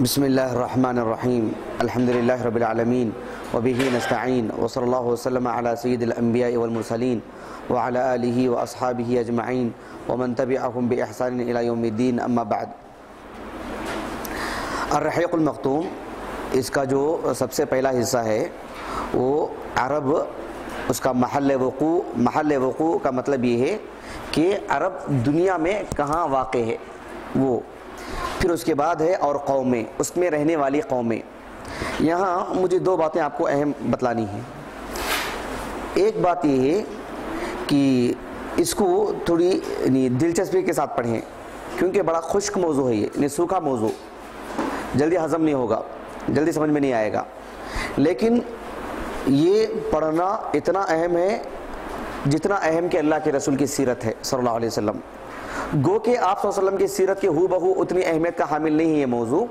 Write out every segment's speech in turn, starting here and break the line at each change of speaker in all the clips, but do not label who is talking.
बिस्मिल्लाहिर्रहमानिर्रहीम अल्हम्दुलिल्लाहि रब्बिल आलमीन व बिही नस्तईन व सल्लल्लाहु वसल्लम अला सय्यिदिल अंबिया'i वल मुरसलीन व अला आलिहि व अस्हाबिहि अजमईन व मन तबिअहुम बि ihसान इला यौमिद्दीन अम्मा बाद। अर्रहीक़ुल मख्तूम, इसका जो सबसे पहला हिस्सा है वो अरब, उसका महल वक़ू का मतलब ये है कि अरब दुनिया में कहाँ वाक़े है वो। फिर उसके बाद है और कौमें, उसमें रहने वाली कौमें। यहाँ मुझे दो बातें आपको अहम बतलानी हैं। एक बात ये है कि इसको थोड़ी दिलचस्पी के साथ पढ़ें, क्योंकि बड़ा खुश्क मौजू है ये, सूखा मौजू, जल्दी हज़म नहीं होगा, जल्दी समझ में नहीं आएगा। लेकिन ये पढ़ना इतना अहम है जितना अहम कि अल्लाह के रसूल की सीरत है सल्लल्लाहु अलैहि वसल्लम। गो के आप सल्लल्लाहु अलैहि वसल्लम की सीरत के हू बहू उतनी अहमियत का हामिल नहीं है ये मौजू।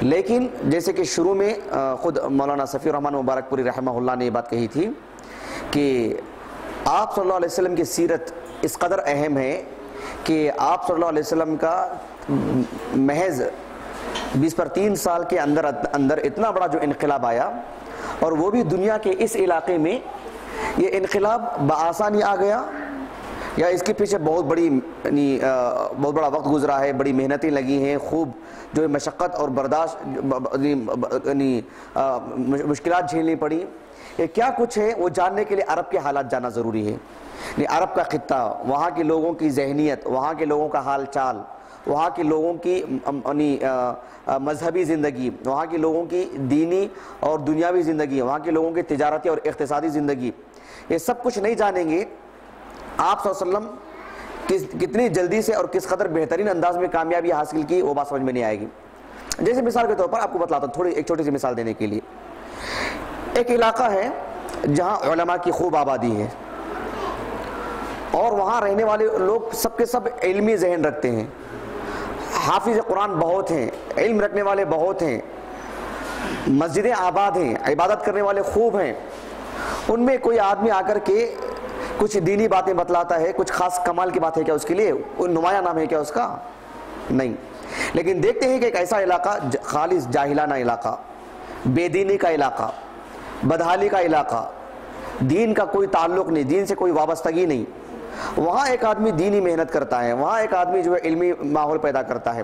लेकिन जैसे कि शुरू में ख़ुद मौलाना सफ़ी रहमान मुबारकपुरी रहमहुल्लाह ने ये बात कही थी कि आप सल्लल्लाहु अलैहि वसल्लम की सीरत इस कदर अहम है कि आप सल्लल्लाहु अलैहि वसल्लम का महज 20 पर 3 साल के अंदर इतना बड़ा जो इनकलाब आया, और वो भी दुनिया के इस इलाके में, ये इनकलाब बआसानी आ गया या इसके पीछे बहुत बड़ा वक्त गुजरा है, बड़ी मेहनतें लगी हैं, खूब जो है मशक्क़त और बर्दाश्त मुश्किलात झेलनी पड़ी। ये क्या कुछ है वो जानने के लिए अरब के हालात जानना ज़रूरी है। अरब का ख़ित्ता, वहाँ के लोगों की जहनीत, वहाँ के लोगों का हाल चाल, वहाँ के लोगों की मजहबी ज़िंदगी, वहाँ के लोगों की दीनी और दुनियावी ज़िंदगी, वहाँ के लोगों की तिजारती और इक़्तिसादी ज़िंदगी, ये सब कुछ नहीं जानेंगे आप सल्लल्लाहु अलैहि वसल्लम कितनी जल्दी से और किस कदर बेहतरीन अंदाज में कामयाबी हासिल की, वो बात समझ में नहीं आएगी। जैसे मिसाल के तौर पर आपको बतलाता हूँ, थोड़ी एक छोटी सी मिसाल देने के लिए। एक इलाका है जहाँ उलमा की खूब आबादी है और वहाँ रहने वाले लोग सबके सब इल्मी जहन रखते हैं, हाफिज कुरान बहुत हैं, इल्म रखने वाले बहुत हैं, मस्जिदें आबाद हैं, इबादत करने वाले खूब हैं। उनमें कोई आदमी आकर के कुछ दीनी बातें बतलाता है, कुछ खास कमाल की बात है क्या उसके लिए, वो नुमाया नाम है क्या उसका? नहीं। लेकिन देखते हैं कि एक ऐसा इलाका, खालिस जाहिलाना इलाका, बेदीनी का इलाका, बदहाली का इलाका, दीन का कोई ताल्लुक़ नहीं, दीन से कोई वाबस्तगी नहीं, वहाँ एक आदमी दीनी मेहनत करता है, वहाँ एक आदमी जो है इल्मी माहौल पैदा करता है।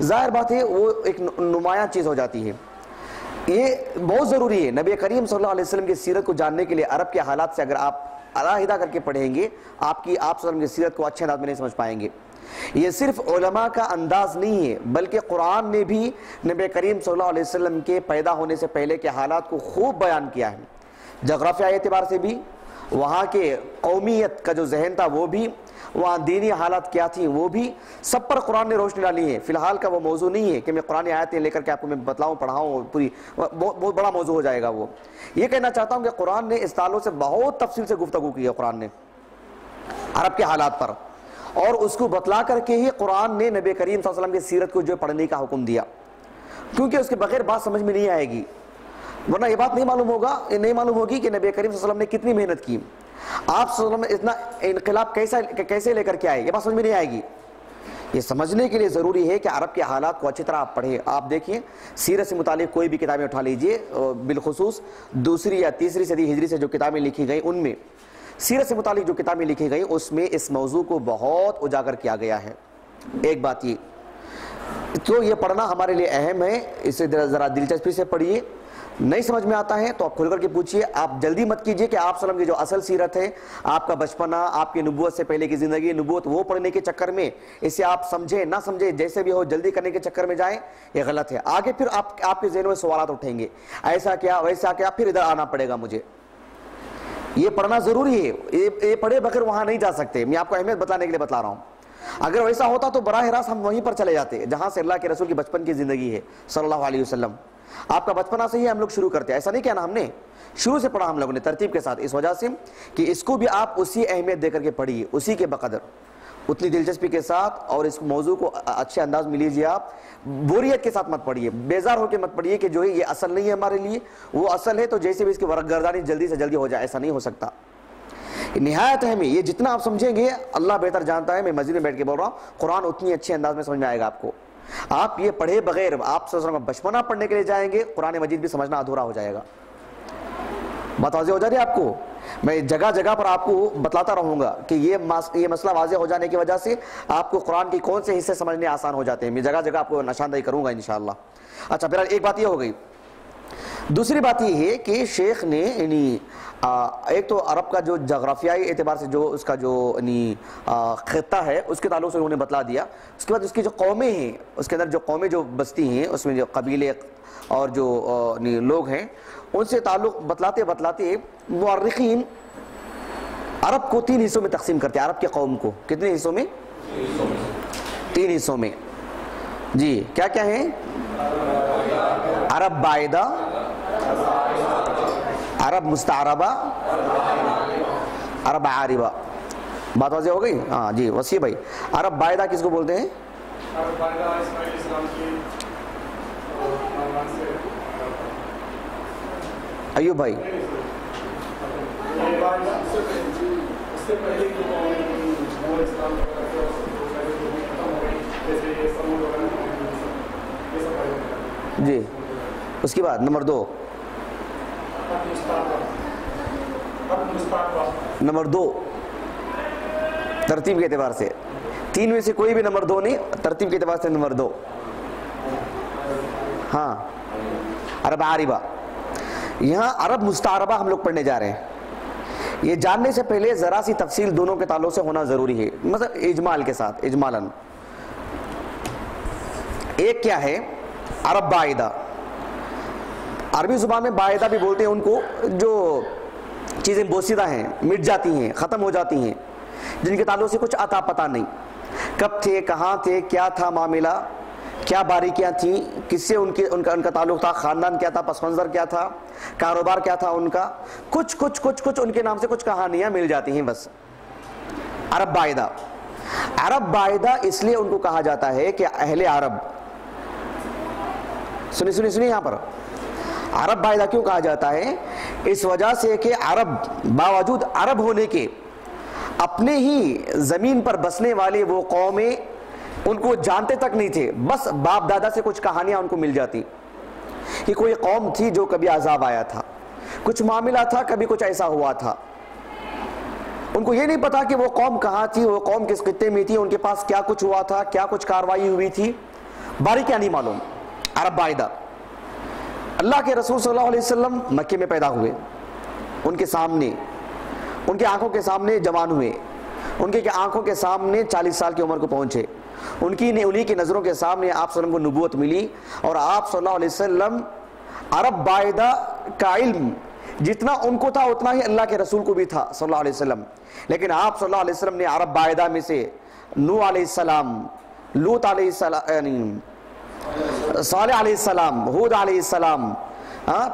ज़ाहिर बात है वो एक नुमाया चीज़ हो जाती है। ये बहुत ज़रूरी है। नबी करीम सल्लल्लाहु अलैहि वसल्लम की सीरत को जानने के लिए अरब के हालात से अगर आप अलहदा करके पढ़ेंगे, आप सल्लल्लाहु अलैहि वसल्लम की सीरत को अच्छे अंदाज में नहीं समझ पाएंगे। ये सिर्फ उलमा का अंदाज नहीं है, बल्कि कुरान ने भी नबी करीम सल्लल्लाहु अलैहि वसल्लम के पैदा होने से पहले के हालात को खूब बयान किया है। जोग्राफियाई एतबार से भी, वहाँ के कौमियत का जो जहन था वो भी, वहाँ दीनी हालात क्या थी वो भी, सब पर कुरान ने रोशनी डाली है। फ़िलहाल का वो मौजू नहीं है कि मैं कुरानी आयतें लेकर के आपको मैं बतलाऊँ, पढ़ाऊँ, पूरी बहुत बड़ा मौजू हो जाएगा वो। ये कहना चाहता हूँ कि कुरान ने इस ताल्लुक़ से बहुत तफसील से गुफ्तगू की है कुरान ने अरब के हालात पर, और उसको बतला करके ही कुरान ने नबी करीम सल्लल्लाहु अलैहि वसल्लम की सीरत को जो पढ़ने का हुक्म दिया, क्योंकि उसके बगैर बात समझ में नहीं आएगी। वरना ये बात नहीं मालूम होगी कि नबी करीम सल्लल्लाहु अलैहि वसल्लम ने कितनी मेहनत की, आप सल्लल्लाहु अलैहि वसल्लम इतना इनकलाब कैसे लेकर के आए, ये बात समझ में नहीं आएगी। ये समझने के लिए ज़रूरी है कि अरब के हालात को अच्छी तरह आप पढ़ें। आप देखिए, सीरत से मुतालिक कोई भी किताबें उठा लीजिए, बिलखुसूस 2री या 3री सदी हिजरी से जो किताबें लिखी गई, उनमें सीरत से मुतालिक जो किताबें लिखी गई उसमें इस मौजू को बहुत उजागर किया गया है। एक बात ये तो ये पढ़ना हमारे लिए अहम है, इसे ज़रा दिलचस्पी से पढ़िए। नहीं समझ में आता है तो आप खुल करके पूछिए। आप जल्दी मत कीजिए कि आप सल्लम की जो असल सीरत है, आपका बचपना, आपकी नबूवत से पहले की ज़िंदगी, नबूवत वो पढ़ने के चक्कर में इसे आप समझे ना समझे जैसे भी हो जल्दी करने के चक्कर में जाए, ये गलत है। आगे फिर आपके ज़हन में सवालात उठेंगे, ऐसा क्या वैसा क्या, फिर इधर आना पड़ेगा मुझे। ये पढ़ना ज़रूरी है, ये पढ़े बगैर वहाँ नहीं जा सकते। मैं आपको अहमियत बताने के लिए बता रहा हूँ। अगर वैसा होता तो बराह रास्त हम वहीं पर चले जाते जहाँ से अल्लाह के रसूल की बचपन की ज़िंदगी है सल्लल्लाहु अलैहि वसल्लम। आपका बचपना से ही हम लोग शुरू करते हैं, ऐसा नहीं कहना, हमने शुरू से पढ़ा हम लोगों ने तरतीब के साथ, इस वजह से कि इसको भी आप उसी अहमियत देकर के पढ़िए, उसी के बकदर, उतनी दिलचस्पी के साथ, और इस मौजू को अच्छे अंदाज में लीजिए। आप बोरियत के साथ मत पढ़िए, बेजार होकर मत पढ़िए कि जो है ये असल नहीं है हमारे लिए, वो असल है तो जैसे भी इसकी वरगर्दानी जल्दी से जल्दी हो जाए, ऐसा नहीं हो सकता। निहायत अहम है। ये जितना आप समझेंगे अल्लाह बेहतर जानता है, मैं मस्जिद में बैठ के बोल रहा हूँ, कुरान उतनी अच्छे अंदाज में समझ में आएगा आपको। आप ये पढ़े बगैर आप बचपना पढ़ने के लिए जाएंगे, कुरान मजीद भी समझना अधूरा हो जाएगा। बात वाज़ेह हो जा रही है आपको? मैं जगह जगह पर आपको बतलाता रहूंगा कि ये मसला वाज़ेह हो जाने की वजह से आपको कुरान के कौन से हिस्से समझने आसान हो जाते हैं। मैं जगह जगह आपको निशानदेही करूंगा इंशाअल्लाह। अच्छा, फिर एक बात ये हो गई। दूसरी बात ये है कि शेख ने एक तो अरब का जो जोग्राफियाई एतबार से जो उसका जो खित्ता है उसके ताल्लुक से उन्होंने बतला दिया। उसके बाद उसकी जो कौमें हैं, उसके अंदर जो कौमें जो बस्ती हैं, उसमें जो कबीले और जो लोग हैं, उनसे ताल्लुक बतलाते बतलाते मुअर्रिखीन अरब को 3 हिस्सों में तकसीम करते हैं। अरब के कौम को कितने हिस्सों में? 3 हिस्सों में। जी, क्या क्या है? अरब बाइदा, अरब मुस्तारबा, अरब आरिबा। बात वाज़ेह हो गई? हाँ जी वसी भाई, अरब बाइदा किसको बोलते हैं? अयूब भाई, जी। उसके बाद नंबर 2, नंबर 2 तरतीब के एतबार से 3 में से कोई भी नंबर 2 नहीं, तरतीब के एतबार से नंबर 2। हाँ, अरब आरिबा। यहाँ अरब मुस्तारबा हम लोग पढ़ने जा रहे हैं। ये जानने से पहले जरा सी तफसील दोनों के ताल्लुक से होना जरूरी है, मतलब इजमाल के साथ, इजमालन। एक क्या है? अरब बाइदा। अरबी जुबान में बाइदा भी बोलते हैं उनको जो चीज़ें बोसीदा हैं, मिट जाती हैं, ख़त्म हो जाती हैं, जिनके ताल्लुक से कुछ अता पता नहीं, कब थे, कहाँ थे, क्या था मामला, क्या बारीकियाँ थी, किससे उनका ताल्लुक था, ख़ानदान क्या था, पस मंज़र क्या था, कारोबार क्या था उनका, कुछ उनके नाम से कुछ कहानियाँ मिल जाती हैं बस। अरब बाइदा। अरब बाइदा इसलिए उनको कहा जाता है कि अहले अरब, सुनिए यहाँ पर, अरब बाइदा क्यों कहा जाता है? इस वजह से कि अरब बावजूद अरब होने के अपने ही ज़मीन पर बसने वाले वो कौमें उनको जानते तक नहीं थे, बस बाप दादा से कुछ कहानियां उनको मिल जाती कि कोई कौम थी जो कभी अजाब आया था, कुछ मामला था, कभी कुछ ऐसा हुआ था। उनको ये नहीं पता कि वो कौम कहाँ थी, वो कौम किस खित्ते में थी, उनके पास क्या कुछ हुआ था, क्या कुछ कार्रवाई हुई थी, बारीकियां नहीं मालूम। अरब बाइदा। अल्लाह के रसूल सल्लल्लाहु अलैहि वसल्लम मक्के में पैदा हुए, उनके सामने, उनके आंखों के सामने जवान हुए, उनके आंखों के सामने 40 साल की उम्र को पहुंचे, उन्हीं की नज़रों के सामने आप सल्लल्लाहु अलैहि वसल्लम को नबूवत मिली, और आप सल्लल्लाहु अलैहि वसल्लम अरब बाइदा का इल्म जितना उनको था उतना ही अल्लाह के रसूल को भी था सल्लल्लाहु अलैहि वसल्लम। लेकिन आप सल्लल्लाहु अलैहि वसल्लम ने अरब बाइदा में से नूह अलैहिस्सलाम, लूत अलैहिस्सलाम, सालेह अलैहिस्सलाम, हूद अलैहिस्सलाम,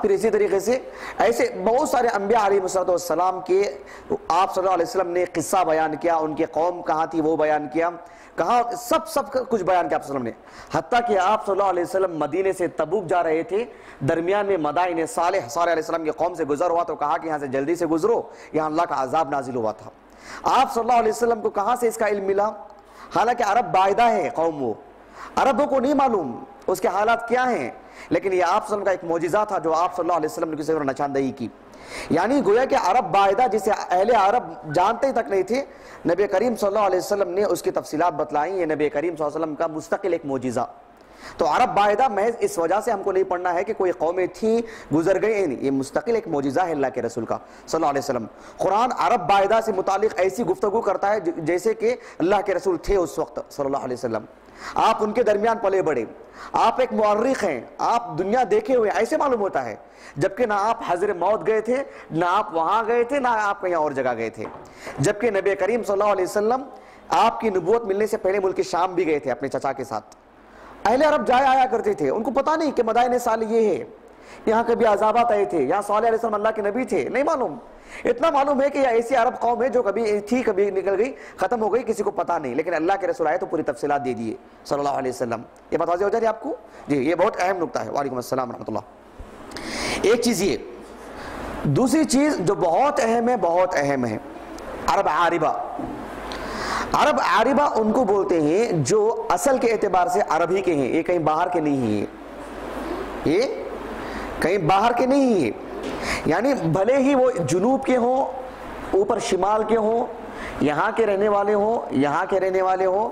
फिर इसी तरीके से ऐसे बहुत सारे अंबिया अलैहिस्सलाम के आप सल्लल्लाहु अलैहि वसल्लम ने किस्सा बयान किया, उनके कौम कहाँ थी वो बयान किया, कहाँ सब कुछ बयान किया आप सल्लल्लाहु अलैहि वसल्लम ने। हत्ता कि आप सल्लल्लाहु अलैहि वसल्लम मदीने से तबूक जा रहे थे, दरमियान में मदाइन सालेह अलैहिस्सलाम के कौम से गुजर हुआ तो कहा कि यहाँ से जल्दी से गुजरो, यहाँ अल्लाह का अजाब नाजिल हुआ था। आप सल्लल्लाहु अलैहि वसल्लम को कहाँ से इसका इल्म मिला? हालांकि अरब बाइदा है कौम, वो अरबों को नहीं मालूम उसके हालात क्या हैं, लेकिन ये आप सल्लल्लाहु अलैहि वसल्लम का एक मौजिज़ा था जो आप सल्लल्लाहु अलैहि वसल्लम ने किसी को निशानदेही की। यानी गोया कि अरब बाइदा जिसे अहले अरब जानते तक नहीं थे, नबी करीम सल्लल्लाहु अलैहि वसल्लम ने उसकी तफसीलात बतलाई। ये नबी करीम सल्लल्लाहु अलैहि वसल्लम का मुस्तकिल एक मौजिज़ा। तो अरब बाइदा महज इस वजह से हमको नहीं पढ़ना है कि कोई कौमें थी गुजर गई, नहीं, ये मुस्तकिल एक मौजिज़ा है अल्लाह के रसूल का सल्लल्लाहु अलैहि वसल्लम। कुरान अरब बाइदा से मुतालिक ऐसी गुफ्तगू करता है जैसे कि अल्लाह के रसूल थे उस वक्त सल्लल्लाहु अलैहि वसल्लम, आप उनके दरमियान पले बड़े, आप एक मुअर्रिख हैं, आप दुनिया देखे हुए, ऐसे मालूम होता है। जबकि ना आप हज़र मौत गए थे, ना आप वहां गए थे, ना आप कहीं और जगह गए थे। जबकि नबी करीम सल्लल्लाहु अलैहि वसल्लम आपकी नबूवत मिलने से पहले मुल्क शाम भी गए थे अपने चचा के साथ। अहले अरब जाए आया करते थे, उनको पता नहीं कि मदाइन साल ये है, यहाँ कभी अज़ाबात आए थे, यहाँ सालेह अलैहि सल्लम अल्लाह के नबी थे, नहीं मालूम। इतना मालूम है कि यह ऐसी अरब कौम है जो कभी थी, कभी निकल गई, खत्म हो गई, किसी को पता नहीं। लेकिन अल्लाह के रसूल आए तो पूरी तफसीलात दे दिए सल्लल्लाहु अलैहि वसल्लम। ये बात वाज़ेह हो जा रही है आपको? जी, ये बहुत अहम नुक्ता है। वालेकुम अस्सलाम रहमतुल्लाह। एक चीज़ ये, दूसरी चीज़ जो बहुत अहम है, बहुत अहम है, अरब आरिबा। अरब आरिबा उनको बोलते हैं जो असल के एतबार से अरब ही के हैं, ये कहीं बाहर के नहीं है, ये कहीं बाहर के नहीं है। यानी भले ही वो जुनूब के हों, ऊपर शिमाल के हों, यहाँ के रहने वाले हों, यहाँ के रहने वाले हों,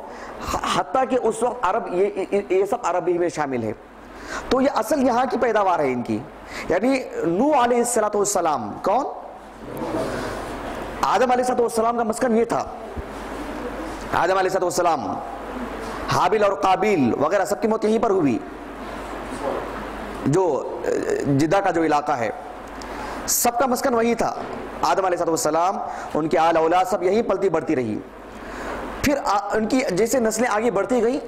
हत्ता कि उस वक्त अरब ये सब अरबी में शामिल है। तो ये असल यहाँ की पैदावार है इनकी। यानी नूह अलैहिस्सलाम कौन? आदम अलैहिस्सलाम का मस्कन ये था। आदम अलैहिस्सलाम, हाबिल और काबिल वगैरह सबकी मौत यहीं पर हुई। जो जिद्दा का जो इलाका है सबका मस्कन वही था। आदम अलैहिस्सलाम, उनके आल औलाद सब यहीं पलती बढ़ती रही। फिर उनकी जैसे नस्लें आगे बढ़ती गई,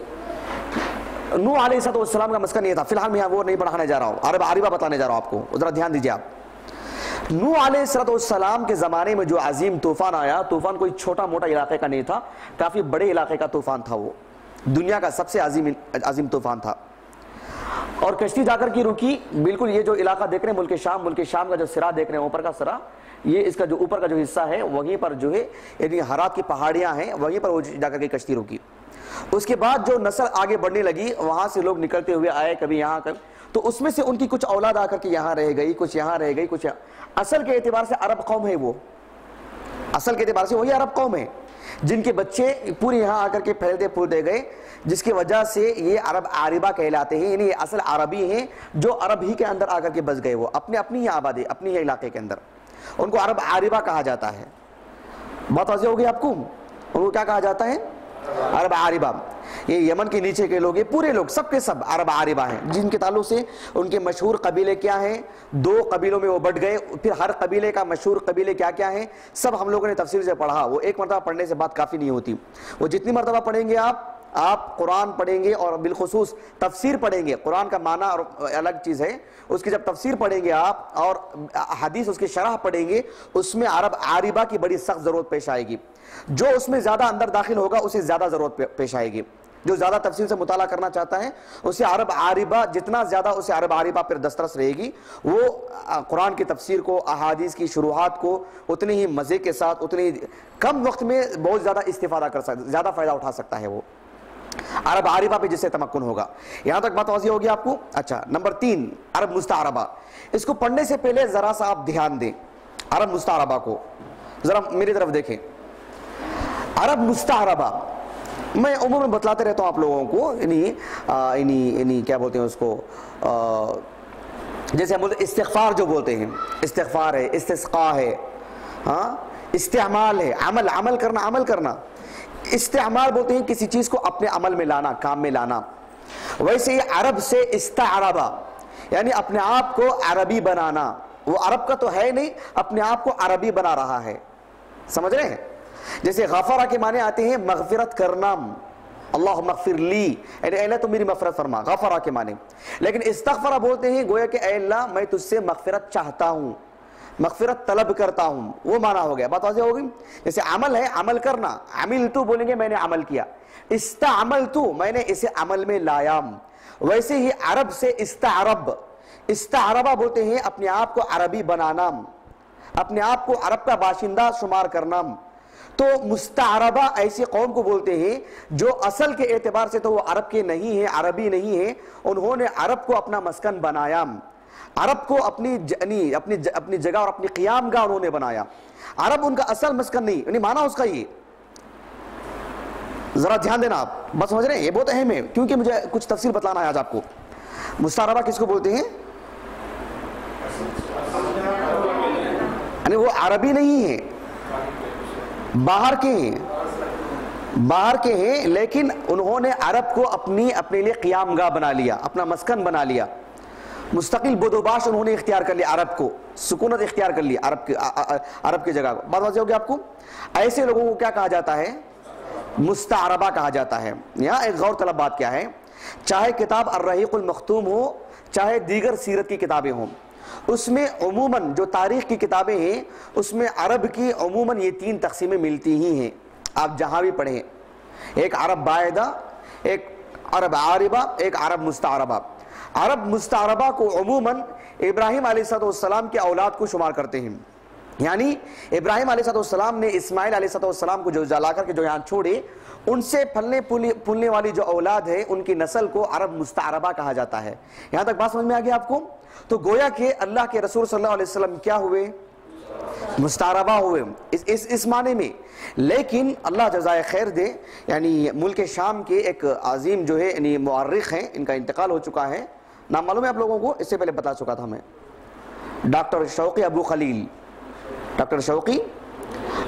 नूह अलैहिस्सलाम का मस्कन ये था। फिलहाल मैं वो नहीं पढ़ाने जा रहा हूँ, अरब आरिबा बताने जा रहा हूँ आपको, जरा ध्यान दीजिए आप। नूह अलैहिस्सलाम के ज़माने में जो अजीम तूफान आया, तूफान कोई छोटा मोटा इलाके का नहीं था, काफ़ी बड़े इलाके का तूफान था। वो दुनिया का सबसे अजीम तूफान था। और कश्ती जाकर की रुकी, बिल्कुल ये जो इलाका देख रहे हैं मुल्क शाम का जो सिरा देख रहे हैं, ऊपर का सिरा, ये इसका जो ऊपर का जो हिस्सा है वहीं पर जो है यानी हरात की पहाड़ियाँ हैं, वहीं पर वो जाकर के कश्ती रुकी। उसके बाद जो नस्ल आगे बढ़ने लगी, वहाँ से लोग निकलते हुए आए, कभी यहाँ कभी, तो उसमें से उनकी कुछ औलाद आकर के यहाँ रह गई, कुछ यहाँ रह गई, कुछ यहाँ। असल के एतबार से अरब कौम है वो, असल के एतबार से वही अरब कौम है जिनके बच्चे पूरे यहाँ आकर के फैलते फूलते गए, जिसकी वजह से ये अरब आरिबा कहलाते हैं। यानी ये असल अरबी हैं जो अरब ही के अंदर आकर के बस गए, वो अपनी ही आबादी, अपनी ही इलाके के अंदर, उनको अरब आरिबा कहा जाता है। बात वाज़ेह होगी आपको? उनको क्या कहा जाता है? अरब आरिबा। ये यमन के नीचे के लोग, ये पूरे लोग सब के सब अरब आरिबा हैं, जिनके ताल्लुक से उनके मशहूर कबीले क्या हैं, 2 कबीलों में वो बढ़ गए। फिर हर कबीले का मशहूर कबीले क्या क्या हैं, सब हम लोगों ने तफसील से पढ़ा। वो एक मरतबा पढ़ने से बात काफ़ी नहीं होती, वो जितनी मरतबा पढ़ेंगे आप कुरान पढ़ेंगे और बिलखुसूस तफसीर पढ़ेंगे। कुरान का माना और अलग चीज़ है, उसकी जब तफसीर पढ़ेंगे आप और हदीस उसकी शरह पढ़ेंगे, उसमें अरब आरिबा की बड़ी सख्त ज़रूरत पेश आएगी। जो उसमें ज़्यादा अंदर दाखिल होगा उसे ज़्यादा ज़रूरत पेश आएगी। जो ज़्यादा तफसील से मुताला करना चाहता है उसे अरब आरिबा, जितना ज़्यादा उसे अरब आरिबा पर दस्तरस रहेगी, वो कुरान की तफसीर को, अहादीस की शुरुआत को उतने ही मज़े के साथ, उतने ही कम वक्त में बहुत ज़्यादा इस्तिफादा कर सकता, ज़्यादा फ़ायदा उठा सकता है वो अरब आरिबा पे, जिससे तमक्कुन होगा। यहां तक बात वाज़ेह होगी आपको? अच्छा, नंबर 3 अरब मुस्ताअरबा। इसको पढ़ने से पहले जरा सा आप ध्यान दें अरब मुस्ताअरबा को, जरा मेरी तरफ देखें। अरब मुस्ताअरबा मैं उम्र में बतलाते रहता हूं आप लोगों को, इन्हीं क्या बोलते हैं उसको, जैसे हम बोलते इस्तिग़फ़ार, जो बोलते हैं इस्तिग़फ़ार है, इस्तिस्क़ा है, हाँ, इस्तेमाल है, अमल करना। इस्तेमाल बोलते हैं किसी चीज को अपने अमल में लाना, काम में लाना। वैसे ही अरब से इस्ताअरबा, यानी अपने आप को अरबी बनाना। वो अरब का तो है नहीं, अपने आप को अरबी बना रहा है। समझ रहे हैं? जैसे गफरा के माने आते हैं मगफिरत करना, अल्लाह मगफिर ली, अल्लाह तो मेरी मगफिरत फरमा, गफरा के माने। लेकिन इस्तग़फ़रा बोलते हैं गोया कि अल्लाह मैं तुझसे मगफिरत चाहता हूं, मगफिरत तलब करता हूं, वो माना हो गया। बात वाज़ेह होगी? जैसे अमल है, अमल करना, अमिल तू बोलेंगे मैंने अमल किया, इस्ताअमल तू मैंने इसे अमल में लाया। वैसे ही अरब से इस्ताअरबा बोलते हैं अपने आप को अरबी बनाना, अपने आप को अरब का बाशिंदा शुमार करना। तो मुस्ताअरबा ऐसी कौम को बोलते हैं जो असल के एतबार से तो वो अरब के नहीं है, अरबी नहीं है, उन्होंने अरब को अपना मस्कन बनाया, अरब को अपनी जगह और अपनी क़ियाम गाह उन्होंने बनाया। अरब उनका असल मस्कन नहीं माना उसका। ये जरा ध्यान देना आप, बस समझ रहे हैं, ये बहुत अहम है क्योंकि मुझे कुछ तफसील बतलाना है आज आपको। मुस्ताअरबा किसको बोलते हैं? यानी वो अरबी नहीं है, बाहर के हैं, लेकिन उन्होंने अरब को अपने लिए क़ियाम गाह बना लिया, अपना मस्कन बना लिया, मुस्तकिल बदोबाश उन्होंने इख्तियार कर लिया, अरब को सुकूनत इख्तियार कर लिया, अरब की जगह को। बात वाज़ेह होगी आपको? ऐसे लोगों को क्या कहा जाता है? मुस्ताअरबा कहा जाता है। यहाँ एक गौर तलब बात क्या है, चाहे किताब अर्रहीक़ुल मख्तूम हो, चाहे दीगर सीरत की किताबें हों, उसमें अमूमन जो तारीख़ की किताबें हैं उसमें अरब की अमूमन ये 3 तक़सीमें मिलती ही हैं। आप जहाँ भी पढ़ें, एक अरब बायदा, एक अरब आरिबा, एक अरब मुस्ताअरबा। अरब मुस्ताअरबा को अमूमन इब्राहीम अलैहिस्सलाम के औलाद को शुमार करते हैं। यानी इब्राहिम अलैहिस्सलाम ने इस्माइल अलैहिस्सलाम को जो जला करके जो यहाँ छोड़े, उनसे फलने फूलने वाली जो औलाद है उनकी नस्ल को अरब मुस्तारबा कहा जाता है। यहां तक बात समझ में आ गई आपको? तो गोया के अल्लाह के रसूल सल्लल्लाहु अलैहि वसल्लम क्या हुए? मुस्तारबा हुए इस माने में। लेकिन अल्लाह जज़ाए खैर दे, यानी मुल्क शाम के एक अजीम जो है यानी मुअर्रिख हैं, इनका इंतकाल हो चुका है, नाम मालूम है आप लोगों को? इससे पहले बता चुका था मैं, डॉक्टर शौकी अबू खलील, डॉक्टर शौकी